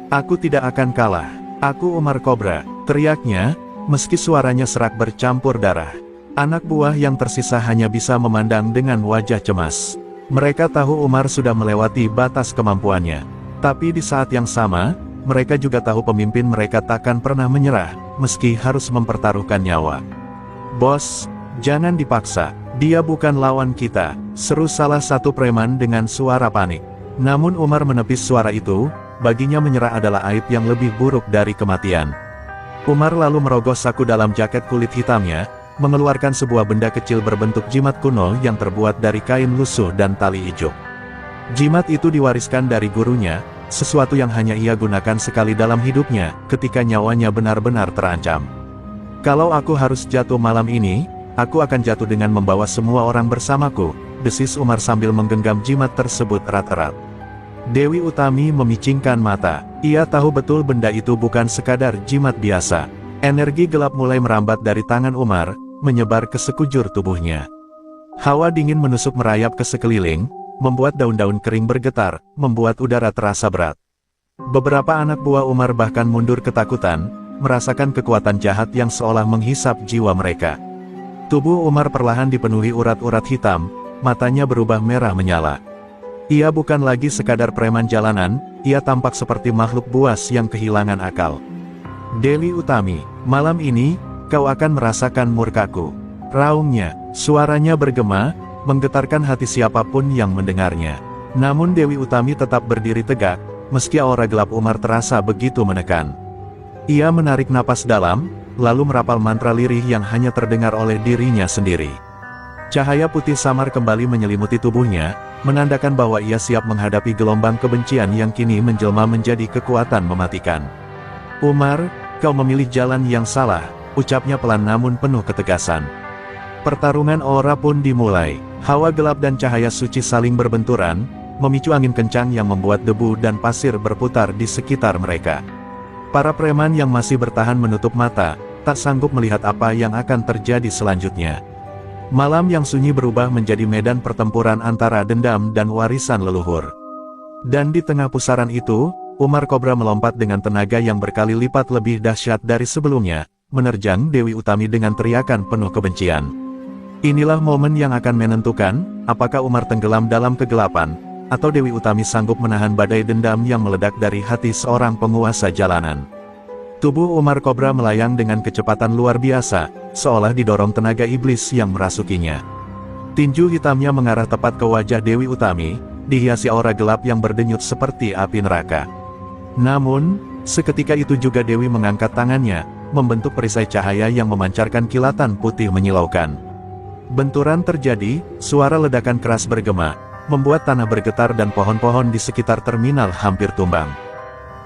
"Aku tidak akan kalah, aku Umar Kobra," teriaknya, meski suaranya serak bercampur darah. Anak buah yang tersisa hanya bisa memandang dengan wajah cemas. Mereka tahu Umar sudah melewati batas kemampuannya. Tapi di saat yang sama, mereka juga tahu pemimpin mereka takkan pernah menyerah, meski harus mempertaruhkan nyawa. "Bos, jangan dipaksa. Dia bukan lawan kita," seru salah satu preman dengan suara panik. Namun Umar menepis suara itu, baginya menyerah adalah aib yang lebih buruk dari kematian. Umar lalu merogoh saku dalam jaket kulit hitamnya, mengeluarkan sebuah benda kecil berbentuk jimat kuno yang terbuat dari kain lusuh dan tali ijuk. Jimat itu diwariskan dari gurunya, sesuatu yang hanya ia gunakan sekali dalam hidupnya, ketika nyawanya benar-benar terancam. "Kalau aku harus jatuh malam ini, aku akan jatuh dengan membawa semua orang bersamaku," desis Umar sambil menggenggam jimat tersebut erat-erat. Dewi Utami memicingkan mata. Ia tahu betul benda itu bukan sekadar jimat biasa. Energi gelap mulai merambat dari tangan Umar, menyebar ke sekujur tubuhnya. Hawa dingin menusuk merayap ke sekeliling, membuat daun-daun kering bergetar, membuat udara terasa berat. Beberapa anak buah Umar bahkan mundur ketakutan, merasakan kekuatan jahat yang seolah menghisap jiwa mereka. Tubuh Umar perlahan dipenuhi urat-urat hitam, matanya berubah merah menyala. Ia bukan lagi sekadar preman jalanan, ia tampak seperti makhluk buas yang kehilangan akal. "Dewi Utami, malam ini, kau akan merasakan murkaku," raungnya. Suaranya bergema, menggetarkan hati siapapun yang mendengarnya. Namun Dewi Utami tetap berdiri tegak, meski aura gelap Umar terasa begitu menekan. Ia menarik napas dalam, lalu merapal mantra lirih yang hanya terdengar oleh dirinya sendiri. Cahaya putih samar kembali menyelimuti tubuhnya, menandakan bahwa ia siap menghadapi gelombang kebencian yang kini menjelma menjadi kekuatan mematikan. "Umar, kau memilih jalan yang salah," ucapnya pelan namun penuh ketegasan. Pertarungan ora pun dimulai. Hawa gelap dan cahaya suci saling berbenturan, memicu angin kencang yang membuat debu dan pasir berputar di sekitar mereka. Para preman yang masih bertahan menutup mata, tak sanggup melihat apa yang akan terjadi selanjutnya. Malam yang sunyi berubah menjadi medan pertempuran antara dendam dan warisan leluhur. Dan di tengah pusaran itu, Umar Kobra melompat dengan tenaga yang berkali lipat lebih dahsyat dari sebelumnya, menerjang Dewi Utami dengan teriakan penuh kebencian. Inilah momen yang akan menentukan, apakah Umar tenggelam dalam kegelapan, atau Dewi Utami sanggup menahan badai dendam yang meledak dari hati seorang penguasa jalanan. Tubuh Umar Kobra melayang dengan kecepatan luar biasa, seolah didorong tenaga iblis yang merasukinya. Tinju hitamnya mengarah tepat ke wajah Dewi Utami, dihiasi aura gelap yang berdenyut seperti api neraka. Namun, seketika itu juga Dewi mengangkat tangannya, membentuk perisai cahaya yang memancarkan kilatan putih menyilaukan. Benturan terjadi, suara ledakan keras bergema, membuat tanah bergetar dan pohon-pohon di sekitar terminal hampir tumbang.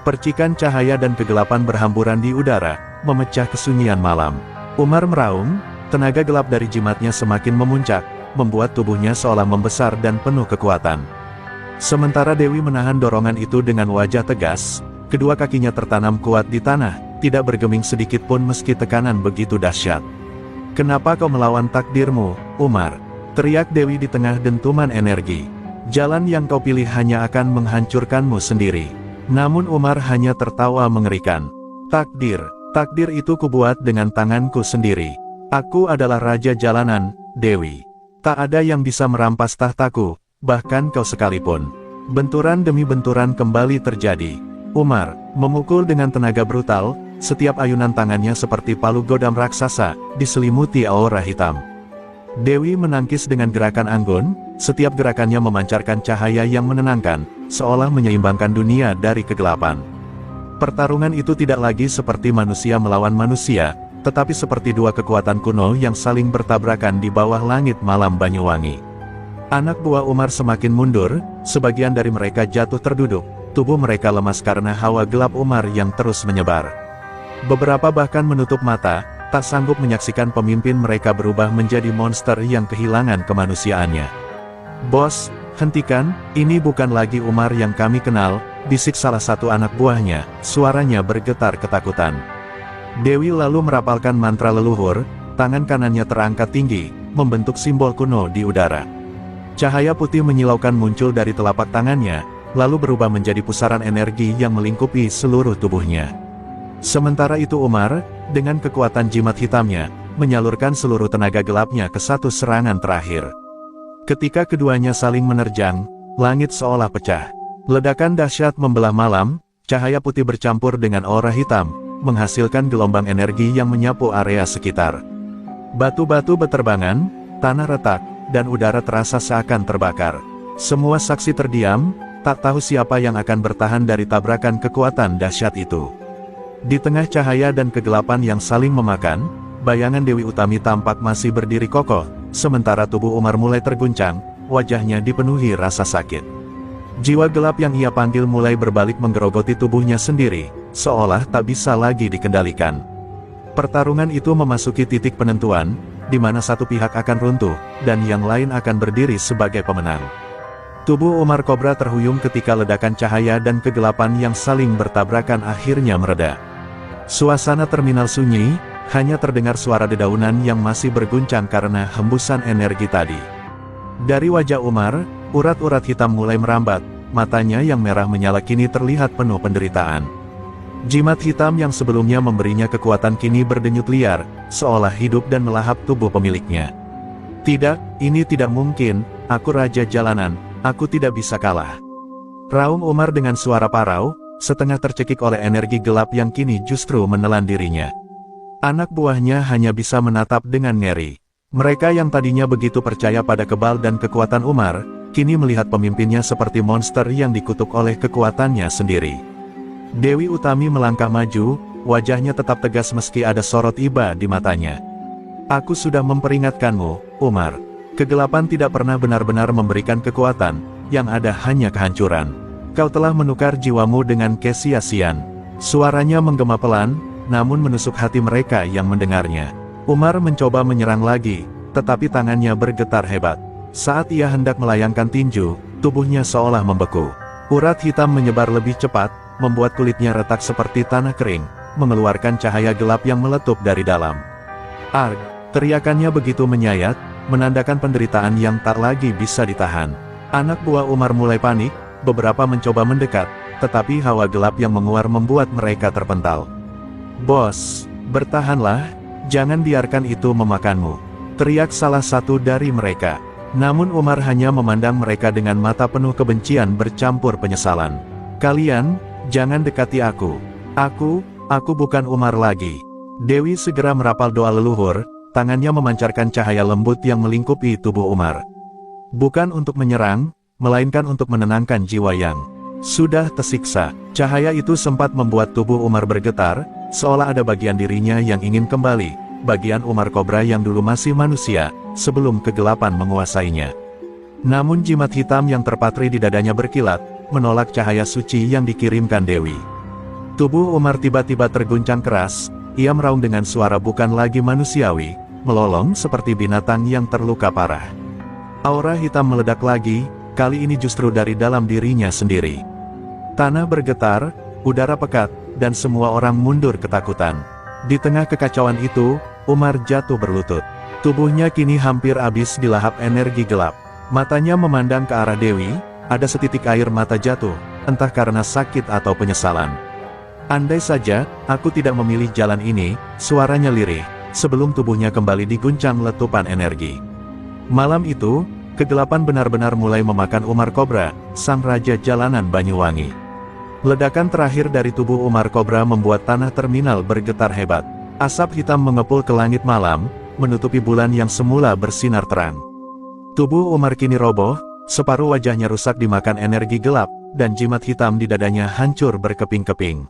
Percikan cahaya dan kegelapan berhamburan di udara, memecah kesunyian malam. Umar meraung, tenaga gelap dari jimatnya semakin memuncak, membuat tubuhnya seolah membesar dan penuh kekuatan. Sementara Dewi menahan dorongan itu dengan wajah tegas, kedua kakinya tertanam kuat di tanah, tidak bergeming sedikit pun meski tekanan begitu dahsyat. "Kenapa kau melawan takdirmu, Umar?" teriak Dewi di tengah dentuman energi. "Jalan yang kau pilih hanya akan menghancurkanmu sendiri." Namun Umar hanya tertawa mengerikan. Takdir itu kubuat dengan tanganku sendiri. Aku adalah raja jalanan, Dewi. Tak ada yang bisa merampas tahtaku, bahkan kau sekalipun. Benturan demi benturan kembali terjadi. Umar memukul dengan tenaga brutal, setiap ayunan tangannya seperti palu godam raksasa, diselimuti aura hitam. Dewi menangkis dengan gerakan anggun, setiap gerakannya memancarkan cahaya yang menenangkan, seolah menyeimbangkan dunia dari kegelapan. Pertarungan itu tidak lagi seperti manusia melawan manusia, tetapi seperti dua kekuatan kuno yang saling bertabrakan di bawah langit malam Banyuwangi. Anak buah Umar semakin mundur, sebagian dari mereka jatuh terduduk, tubuh mereka lemas karena hawa gelap Umar yang terus menyebar. Beberapa bahkan menutup mata, tak sanggup menyaksikan pemimpin mereka berubah menjadi monster yang kehilangan kemanusiaannya. "Bos, hentikan, ini bukan lagi Umar yang kami kenal," bisik salah satu anak buahnya, suaranya bergetar ketakutan. Dewi lalu merapalkan mantra leluhur, tangan kanannya terangkat tinggi, membentuk simbol kuno di udara. Cahaya putih menyilaukan muncul dari telapak tangannya, lalu berubah menjadi pusaran energi yang melingkupi seluruh tubuhnya. Sementara itu Umar, dengan kekuatan jimat hitamnya, menyalurkan seluruh tenaga gelapnya ke satu serangan terakhir. Ketika keduanya saling menerjang, langit seolah pecah. Ledakan dahsyat membelah malam, cahaya putih bercampur dengan aura hitam, menghasilkan gelombang energi yang menyapu area sekitar. Batu-batu beterbangan, tanah retak, dan udara terasa seakan terbakar. Semua saksi terdiam, tak tahu siapa yang akan bertahan dari tabrakan kekuatan dahsyat itu. Di tengah cahaya dan kegelapan yang saling memakan, bayangan Dewi Utami tampak masih berdiri kokoh, sementara tubuh Umar mulai terguncang, wajahnya dipenuhi rasa sakit. Jiwa gelap yang ia panggil mulai berbalik menggerogoti tubuhnya sendiri, seolah tak bisa lagi dikendalikan. Pertarungan itu memasuki titik penentuan, di mana satu pihak akan runtuh, dan yang lain akan berdiri sebagai pemenang. Tubuh Umar Kobra terhuyung ketika ledakan cahaya dan kegelapan yang saling bertabrakan akhirnya mereda. Suasana terminal sunyi, hanya terdengar suara dedaunan yang masih berguncang karena hembusan energi tadi. Dari wajah Umar, urat-urat hitam mulai merambat, matanya yang merah menyala kini terlihat penuh penderitaan. Jimat hitam yang sebelumnya memberinya kekuatan kini berdenyut liar, seolah hidup dan melahap tubuh pemiliknya. "Tidak, ini tidak mungkin, aku raja jalanan, aku tidak bisa kalah," raung Umar dengan suara parau, setengah tercekik oleh energi gelap yang kini justru menelan dirinya. Anak buahnya hanya bisa menatap dengan ngeri. Mereka yang tadinya begitu percaya pada kebal dan kekuatan Umar, kini melihat pemimpinnya seperti monster yang dikutuk oleh kekuatannya sendiri. Dewi Utami melangkah maju, wajahnya tetap tegas meski ada sorot iba di matanya. "Aku sudah memperingatkanmu, Umar. Kegelapan tidak pernah benar-benar memberikan kekuatan, yang ada hanya kehancuran. Kau telah menukar jiwamu dengan kesia-siaan." Suaranya menggema pelan, namun menusuk hati mereka yang mendengarnya. Umar mencoba menyerang lagi, tetapi tangannya bergetar hebat. Saat ia hendak melayangkan tinju, tubuhnya seolah membeku. Urat hitam menyebar lebih cepat, membuat kulitnya retak seperti tanah kering, mengeluarkan cahaya gelap yang meletup dari dalam. "Arg!" teriakannya begitu menyayat, menandakan penderitaan yang tak lagi bisa ditahan. Anak buah Umar mulai panik, beberapa mencoba mendekat, tetapi hawa gelap yang menguar membuat mereka terpental. "Bos, Bertahanlah, jangan biarkan itu memakanmu, teriak salah satu dari mereka. Namun Umar hanya memandang mereka dengan mata penuh kebencian bercampur penyesalan. Kalian, jangan dekati aku. Aku bukan Umar lagi. Dewi segera merapal doa leluhur, tangannya memancarkan cahaya lembut yang melingkupi tubuh Umar. Bukan untuk menyerang, melainkan untuk menenangkan jiwa yang sudah tersiksa. Cahaya itu sempat membuat tubuh Umar bergetar, seolah ada bagian dirinya yang ingin kembali, bagian Umar Kobra yang dulu masih manusia, sebelum kegelapan menguasainya. Namun jimat hitam yang terpatri di dadanya berkilat, menolak cahaya suci yang dikirimkan Dewi. Tubuh Umar tiba-tiba terguncang keras, ia meraung dengan suara bukan lagi manusiawi, melolong seperti binatang yang terluka parah. Aura hitam meledak lagi, kali ini justru dari dalam dirinya sendiri. Tanah bergetar, udara pekat, dan semua orang mundur ketakutan. Di tengah kekacauan itu, Umar jatuh berlutut. Tubuhnya kini hampir habis dilahap energi gelap. Matanya memandang ke arah Dewi, ada setitik air mata jatuh, entah karena sakit atau penyesalan. Andai saja, aku tidak memilih jalan ini, suaranya lirih, sebelum tubuhnya kembali diguncang letupan energi. Malam itu, kegelapan benar-benar mulai memakan Umar Kobra, sang raja jalanan Banyuwangi. Ledakan terakhir dari tubuh Umar Kobra membuat tanah terminal bergetar hebat. Asap hitam mengepul ke langit malam, menutupi bulan yang semula bersinar terang. Tubuh Umar kini roboh, separuh wajahnya rusak dimakan energi gelap, dan jimat hitam di dadanya hancur berkeping-keping.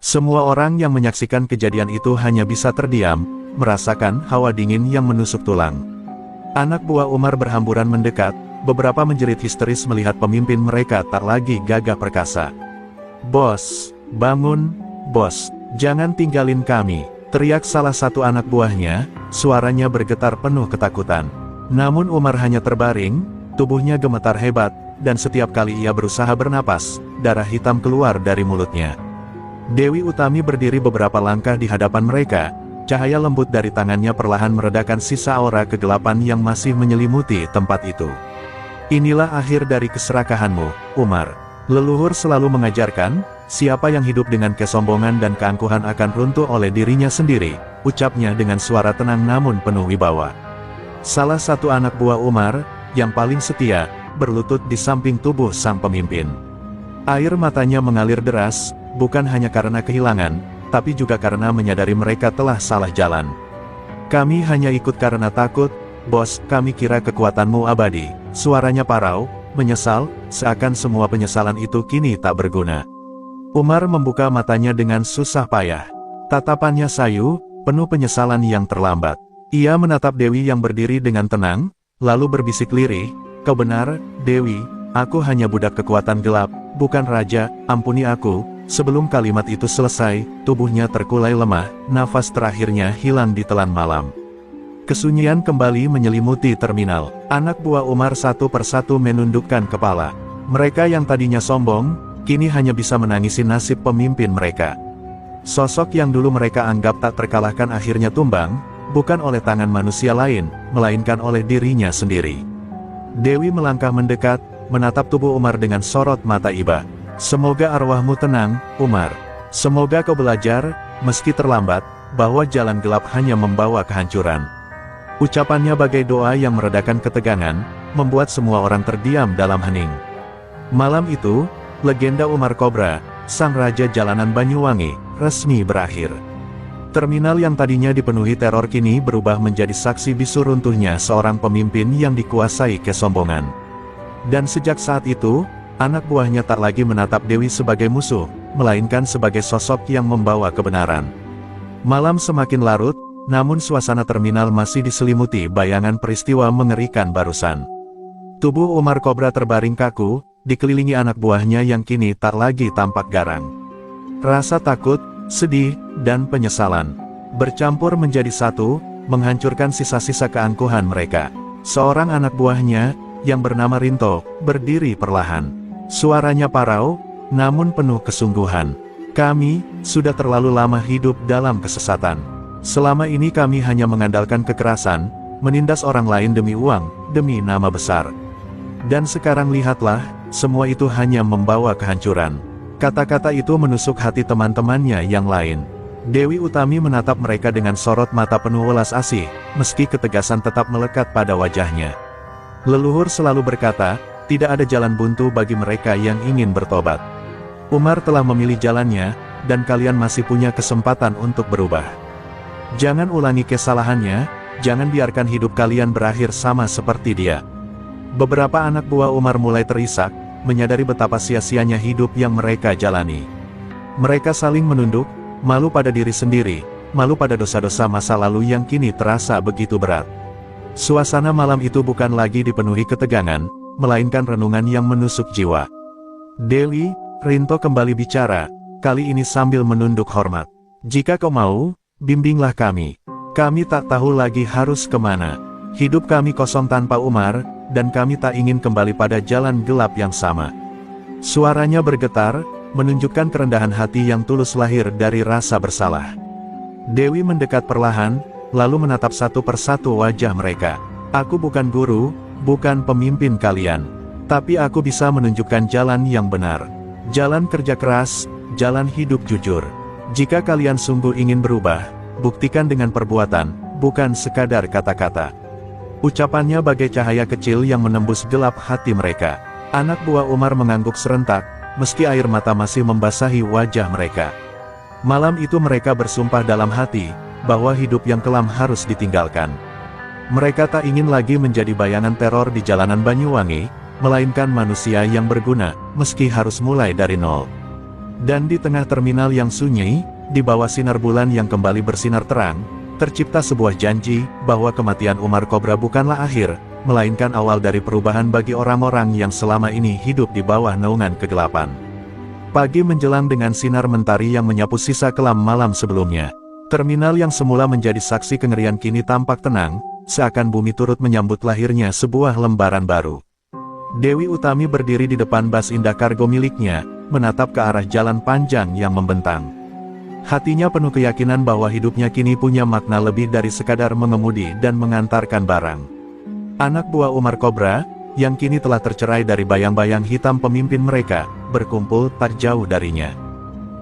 Semua orang yang menyaksikan kejadian itu hanya bisa terdiam, merasakan hawa dingin yang menusuk tulang. Anak buah Umar berhamburan mendekat, beberapa menjerit histeris melihat pemimpin mereka tak lagi gagah perkasa. "Bos, bangun, bos, jangan tinggalin kami," teriak salah satu anak buahnya, suaranya bergetar penuh ketakutan. Namun Umar hanya terbaring, tubuhnya gemetar hebat, dan setiap kali ia berusaha bernapas, darah hitam keluar dari mulutnya. Dewi Utami berdiri beberapa langkah di hadapan mereka, cahaya lembut dari tangannya perlahan meredakan sisa aura kegelapan yang masih menyelimuti tempat itu. "Inilah akhir dari keserakahanmu, Umar. Leluhur selalu mengajarkan, siapa yang hidup dengan kesombongan dan keangkuhan akan runtuh oleh dirinya sendiri," ucapnya dengan suara tenang namun penuh wibawa. Salah satu anak buah Umar, yang paling setia, berlutut di samping tubuh sang pemimpin. Air matanya mengalir deras, bukan hanya karena kehilangan, tapi juga karena menyadari mereka telah salah jalan. "Kami hanya ikut karena takut, bos, kami kira kekuatanmu abadi," suaranya parau, menyesal, seakan semua penyesalan itu kini tak berguna. Umar membuka matanya dengan susah payah. Tatapannya sayu, penuh penyesalan yang terlambat. Ia menatap Dewi yang berdiri dengan tenang, lalu berbisik lirih, "Kau benar, Dewi, aku hanya budak kekuatan gelap, bukan raja, ampuni aku." Sebelum kalimat itu selesai, tubuhnya terkulai lemah, nafas terakhirnya hilang di telan malam. Kesunyian kembali menyelimuti terminal. Anak buah Umar satu persatu menundukkan kepala. Mereka yang tadinya sombong, kini hanya bisa menangisi nasib pemimpin mereka. Sosok yang dulu mereka anggap tak terkalahkan akhirnya tumbang, bukan oleh tangan manusia lain, melainkan oleh dirinya sendiri. Dewi melangkah mendekat, menatap tubuh Umar dengan sorot mata iba. "Semoga arwahmu tenang, Umar. Semoga kau belajar, meski terlambat, bahwa jalan gelap hanya membawa kehancuran." Ucapannya bagai doa yang meredakan ketegangan, membuat semua orang terdiam dalam hening. Malam itu, legenda Umar Kobra, sang raja jalanan Banyuwangi, resmi berakhir. Terminal yang tadinya dipenuhi teror kini berubah menjadi saksi bisu runtuhnya seorang pemimpin yang dikuasai kesombongan. Dan sejak saat itu, anak buahnya tak lagi menatap Dewi sebagai musuh, melainkan sebagai sosok yang membawa kebenaran. Malam semakin larut, namun suasana terminal masih diselimuti bayangan peristiwa mengerikan barusan. Tubuh Umar Kobra terbaring kaku, dikelilingi anak buahnya yang kini tak lagi tampak garang. Rasa takut, sedih, dan penyesalan bercampur menjadi satu, menghancurkan sisa-sisa keangkuhan mereka. Seorang anak buahnya, yang bernama Rinto, berdiri perlahan. Suaranya parau, namun penuh kesungguhan. "Kami, sudah terlalu lama hidup dalam kesesatan. Selama ini kami hanya mengandalkan kekerasan, menindas orang lain demi uang, demi nama besar. Dan sekarang lihatlah, semua itu hanya membawa kehancuran." Kata-kata itu menusuk hati teman-temannya yang lain. Dewi Utami menatap mereka dengan sorot mata penuh welas asih, meski ketegasan tetap melekat pada wajahnya. Leluhur selalu berkata, tidak ada jalan buntu bagi mereka yang ingin bertobat. Umar telah memilih jalannya, dan kalian masih punya kesempatan untuk berubah. Jangan ulangi kesalahannya, jangan biarkan hidup kalian berakhir sama seperti dia. Beberapa anak buah Umar mulai terisak, menyadari betapa sia-sianya hidup yang mereka jalani. Mereka saling menunduk, malu pada diri sendiri, malu pada dosa-dosa masa lalu yang kini terasa begitu berat. Suasana malam itu bukan lagi dipenuhi ketegangan, melainkan renungan yang menusuk jiwa. Dewi, Rinto kembali bicara, kali ini sambil menunduk hormat. Jika kau mau, bimbinglah kami. Kami tak tahu lagi harus kemana. Hidup kami kosong tanpa Umar, dan kami tak ingin kembali pada jalan gelap yang sama. Suaranya bergetar, menunjukkan kerendahan hati yang tulus lahir dari rasa bersalah. Dewi mendekat perlahan, lalu menatap satu persatu wajah mereka. Aku bukan guru, bukan pemimpin kalian. Tapi aku bisa menunjukkan jalan yang benar. Jalan kerja keras, jalan hidup jujur. Jika kalian sungguh ingin berubah, buktikan dengan perbuatan, bukan sekadar kata-kata. Ucapannya bagai cahaya kecil yang menembus gelap hati mereka. Anak buah Umar mengangguk serentak, meski air mata masih membasahi wajah mereka. Malam itu mereka bersumpah dalam hati, bahwa hidup yang kelam harus ditinggalkan. Mereka tak ingin lagi menjadi bayangan teror di jalanan Banyuwangi, melainkan manusia yang berguna, meski harus mulai dari nol. Dan di tengah terminal yang sunyi, di bawah sinar bulan yang kembali bersinar terang, tercipta sebuah janji, bahwa kematian Umar Kobra bukanlah akhir, melainkan awal dari perubahan bagi orang-orang yang selama ini hidup di bawah naungan kegelapan. Pagi menjelang dengan sinar mentari yang menyapu sisa kelam malam sebelumnya. Terminal yang semula menjadi saksi kengerian kini tampak tenang, seakan bumi turut menyambut lahirnya sebuah lembaran baru. Dewi Utami berdiri di depan bas indah kargo miliknya, menatap ke arah jalan panjang yang membentang. Hatinya penuh keyakinan bahwa hidupnya kini punya makna lebih dari sekadar mengemudi dan mengantarkan barang. Anak buah Umar Kobra, yang kini telah tercerai dari bayang-bayang hitam pemimpin mereka, berkumpul tak jauh darinya.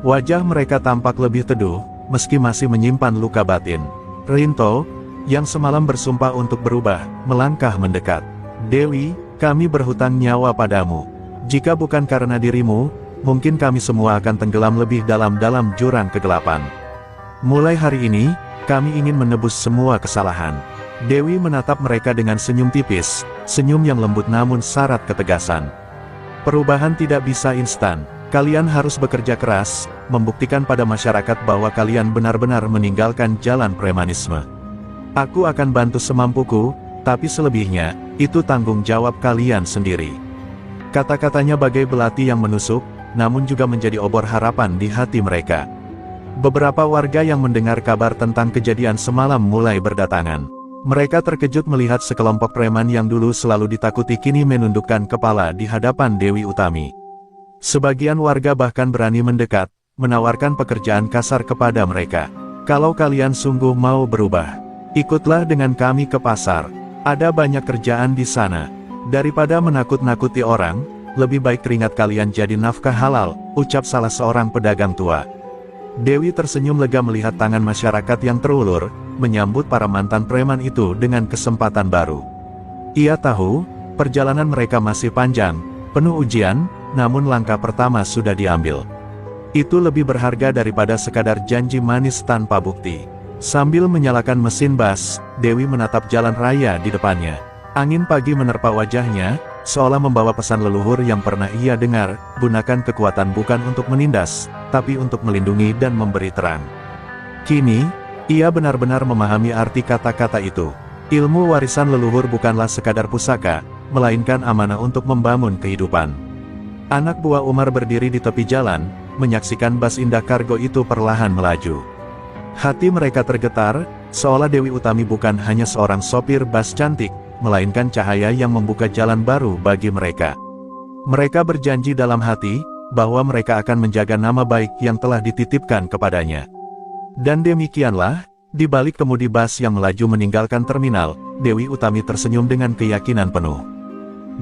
Wajah mereka tampak lebih teduh, meski masih menyimpan luka batin. Rinto, yang semalam bersumpah untuk berubah, melangkah mendekat. Dewi, kami berhutang nyawa padamu. Jika bukan karena dirimu, mungkin kami semua akan tenggelam lebih dalam jurang kegelapan. Mulai hari ini, kami ingin menebus semua kesalahan. Dewi menatap mereka dengan senyum tipis, senyum yang lembut namun syarat ketegasan. Perubahan tidak bisa instan, kalian harus bekerja keras, membuktikan pada masyarakat bahwa kalian benar-benar meninggalkan jalan premanisme. Aku akan bantu semampuku, tapi selebihnya, itu tanggung jawab kalian sendiri. Kata-katanya bagai belati yang menusuk, namun juga menjadi obor harapan di hati mereka. Beberapa warga yang mendengar kabar tentang kejadian semalam mulai berdatangan. Mereka terkejut melihat sekelompok preman yang dulu selalu ditakuti kini menundukkan kepala di hadapan Dewi Utami. Sebagian warga bahkan berani mendekat, menawarkan pekerjaan kasar kepada mereka. Kalau kalian sungguh mau berubah, ikutlah dengan kami ke pasar. Ada banyak kerjaan di sana. Daripada menakut-nakuti orang, lebih baik keringat kalian jadi nafkah halal, ucap salah seorang pedagang tua. Dewi tersenyum lega melihat tangan masyarakat yang terulur, menyambut para mantan preman itu dengan kesempatan baru. Ia tahu, perjalanan mereka masih panjang, penuh ujian, namun langkah pertama sudah diambil. Itu lebih berharga daripada sekadar janji manis tanpa bukti. Sambil menyalakan mesin bas, Dewi menatap jalan raya di depannya. Angin pagi menerpa wajahnya, seolah membawa pesan leluhur yang pernah ia dengar, gunakan kekuatan bukan untuk menindas, tapi untuk melindungi dan memberi terang. Kini, ia benar-benar memahami arti kata-kata itu. Ilmu warisan leluhur bukanlah sekadar pusaka, melainkan amanah untuk membangun kehidupan. Anak buah Umar berdiri di tepi jalan, menyaksikan bas indah kargo itu perlahan melaju. Hati mereka tergetar, seolah Dewi Utami bukan hanya seorang sopir bas cantik, melainkan cahaya yang membuka jalan baru bagi mereka. Mereka berjanji dalam hati, bahwa mereka akan menjaga nama baik yang telah dititipkan kepadanya. Dan demikianlah, di balik kemudi bas yang melaju meninggalkan terminal, Dewi Utami tersenyum dengan keyakinan penuh.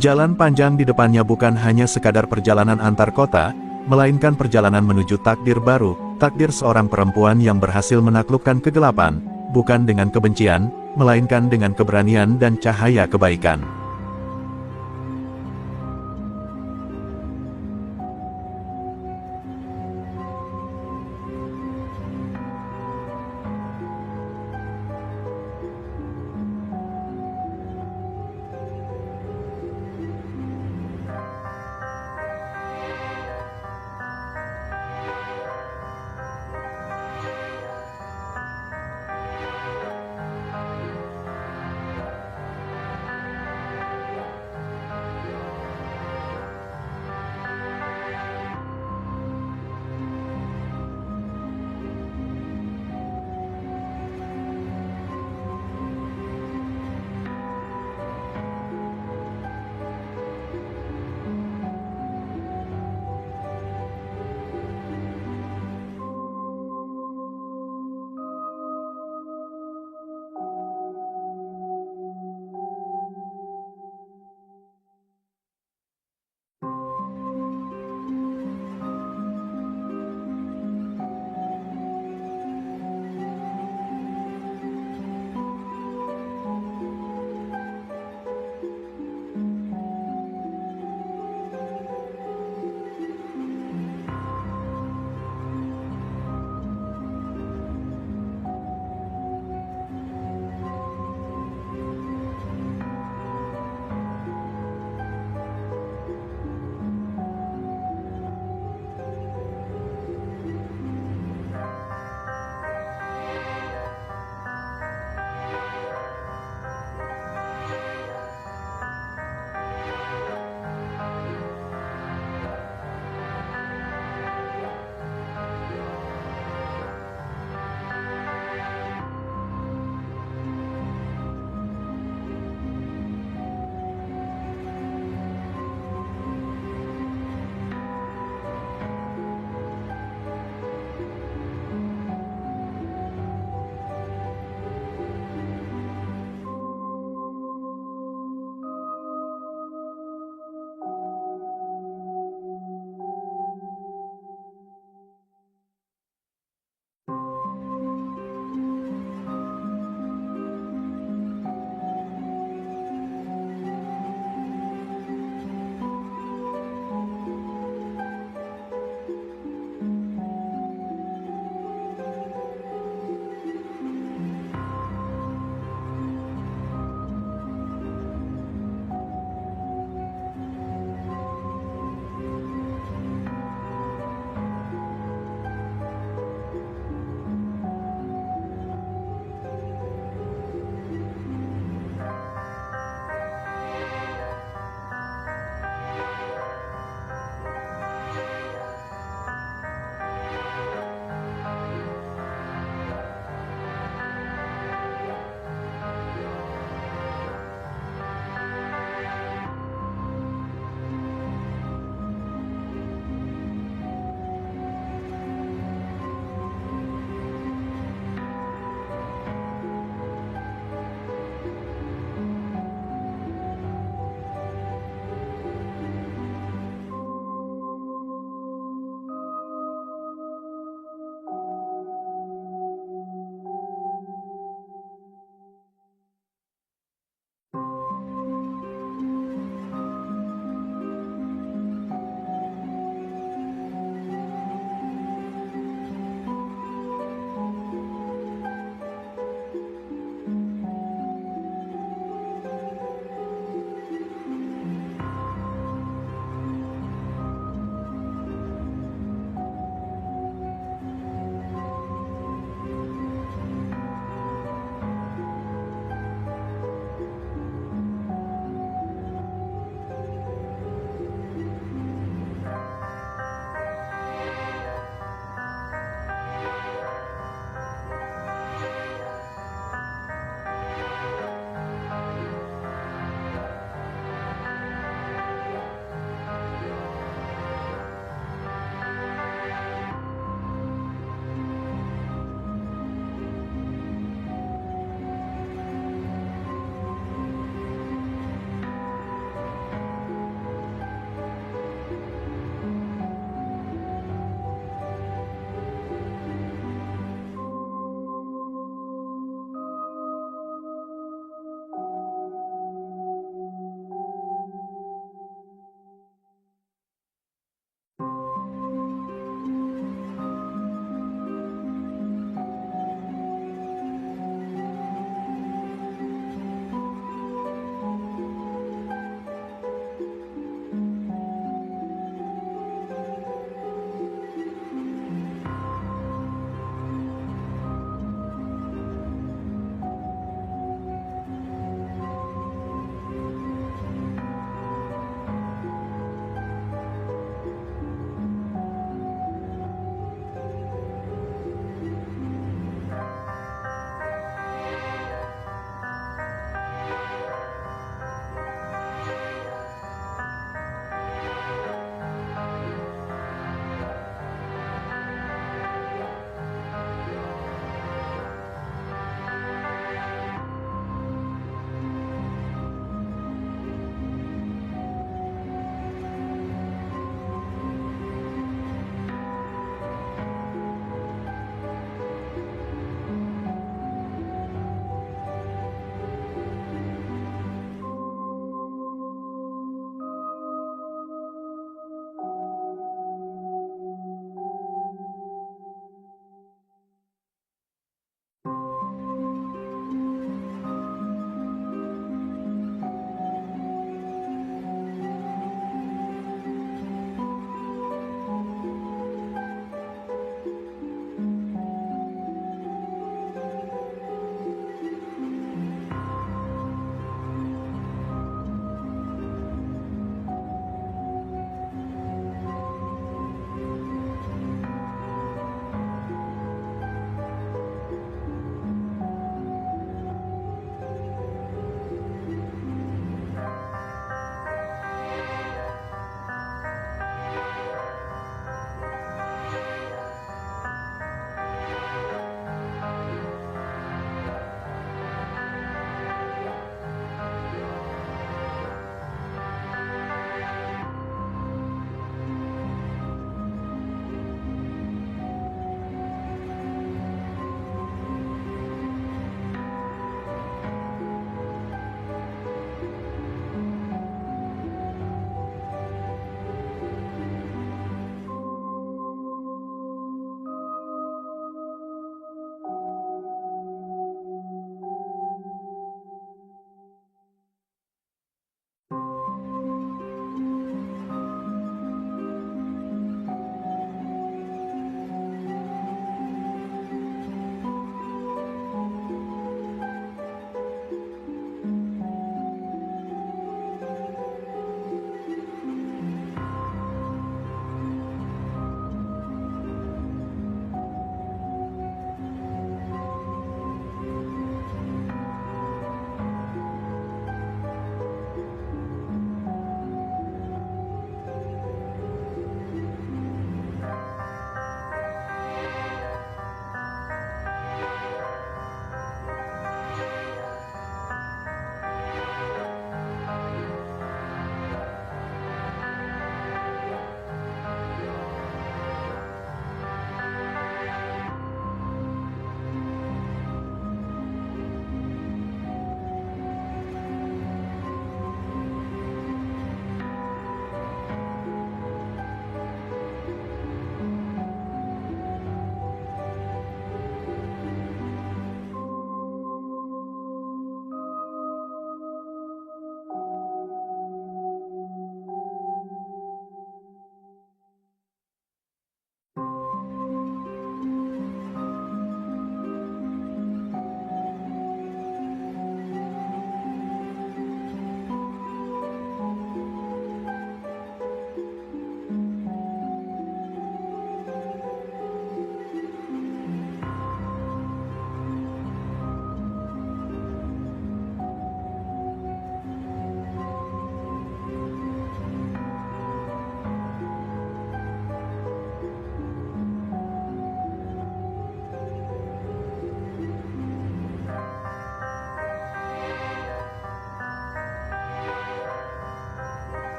Jalan panjang di depannya bukan hanya sekadar perjalanan antar kota, melainkan perjalanan menuju takdir baru, takdir seorang perempuan yang berhasil menaklukkan kegelapan, bukan dengan kebencian, melainkan dengan keberanian dan cahaya kebaikan.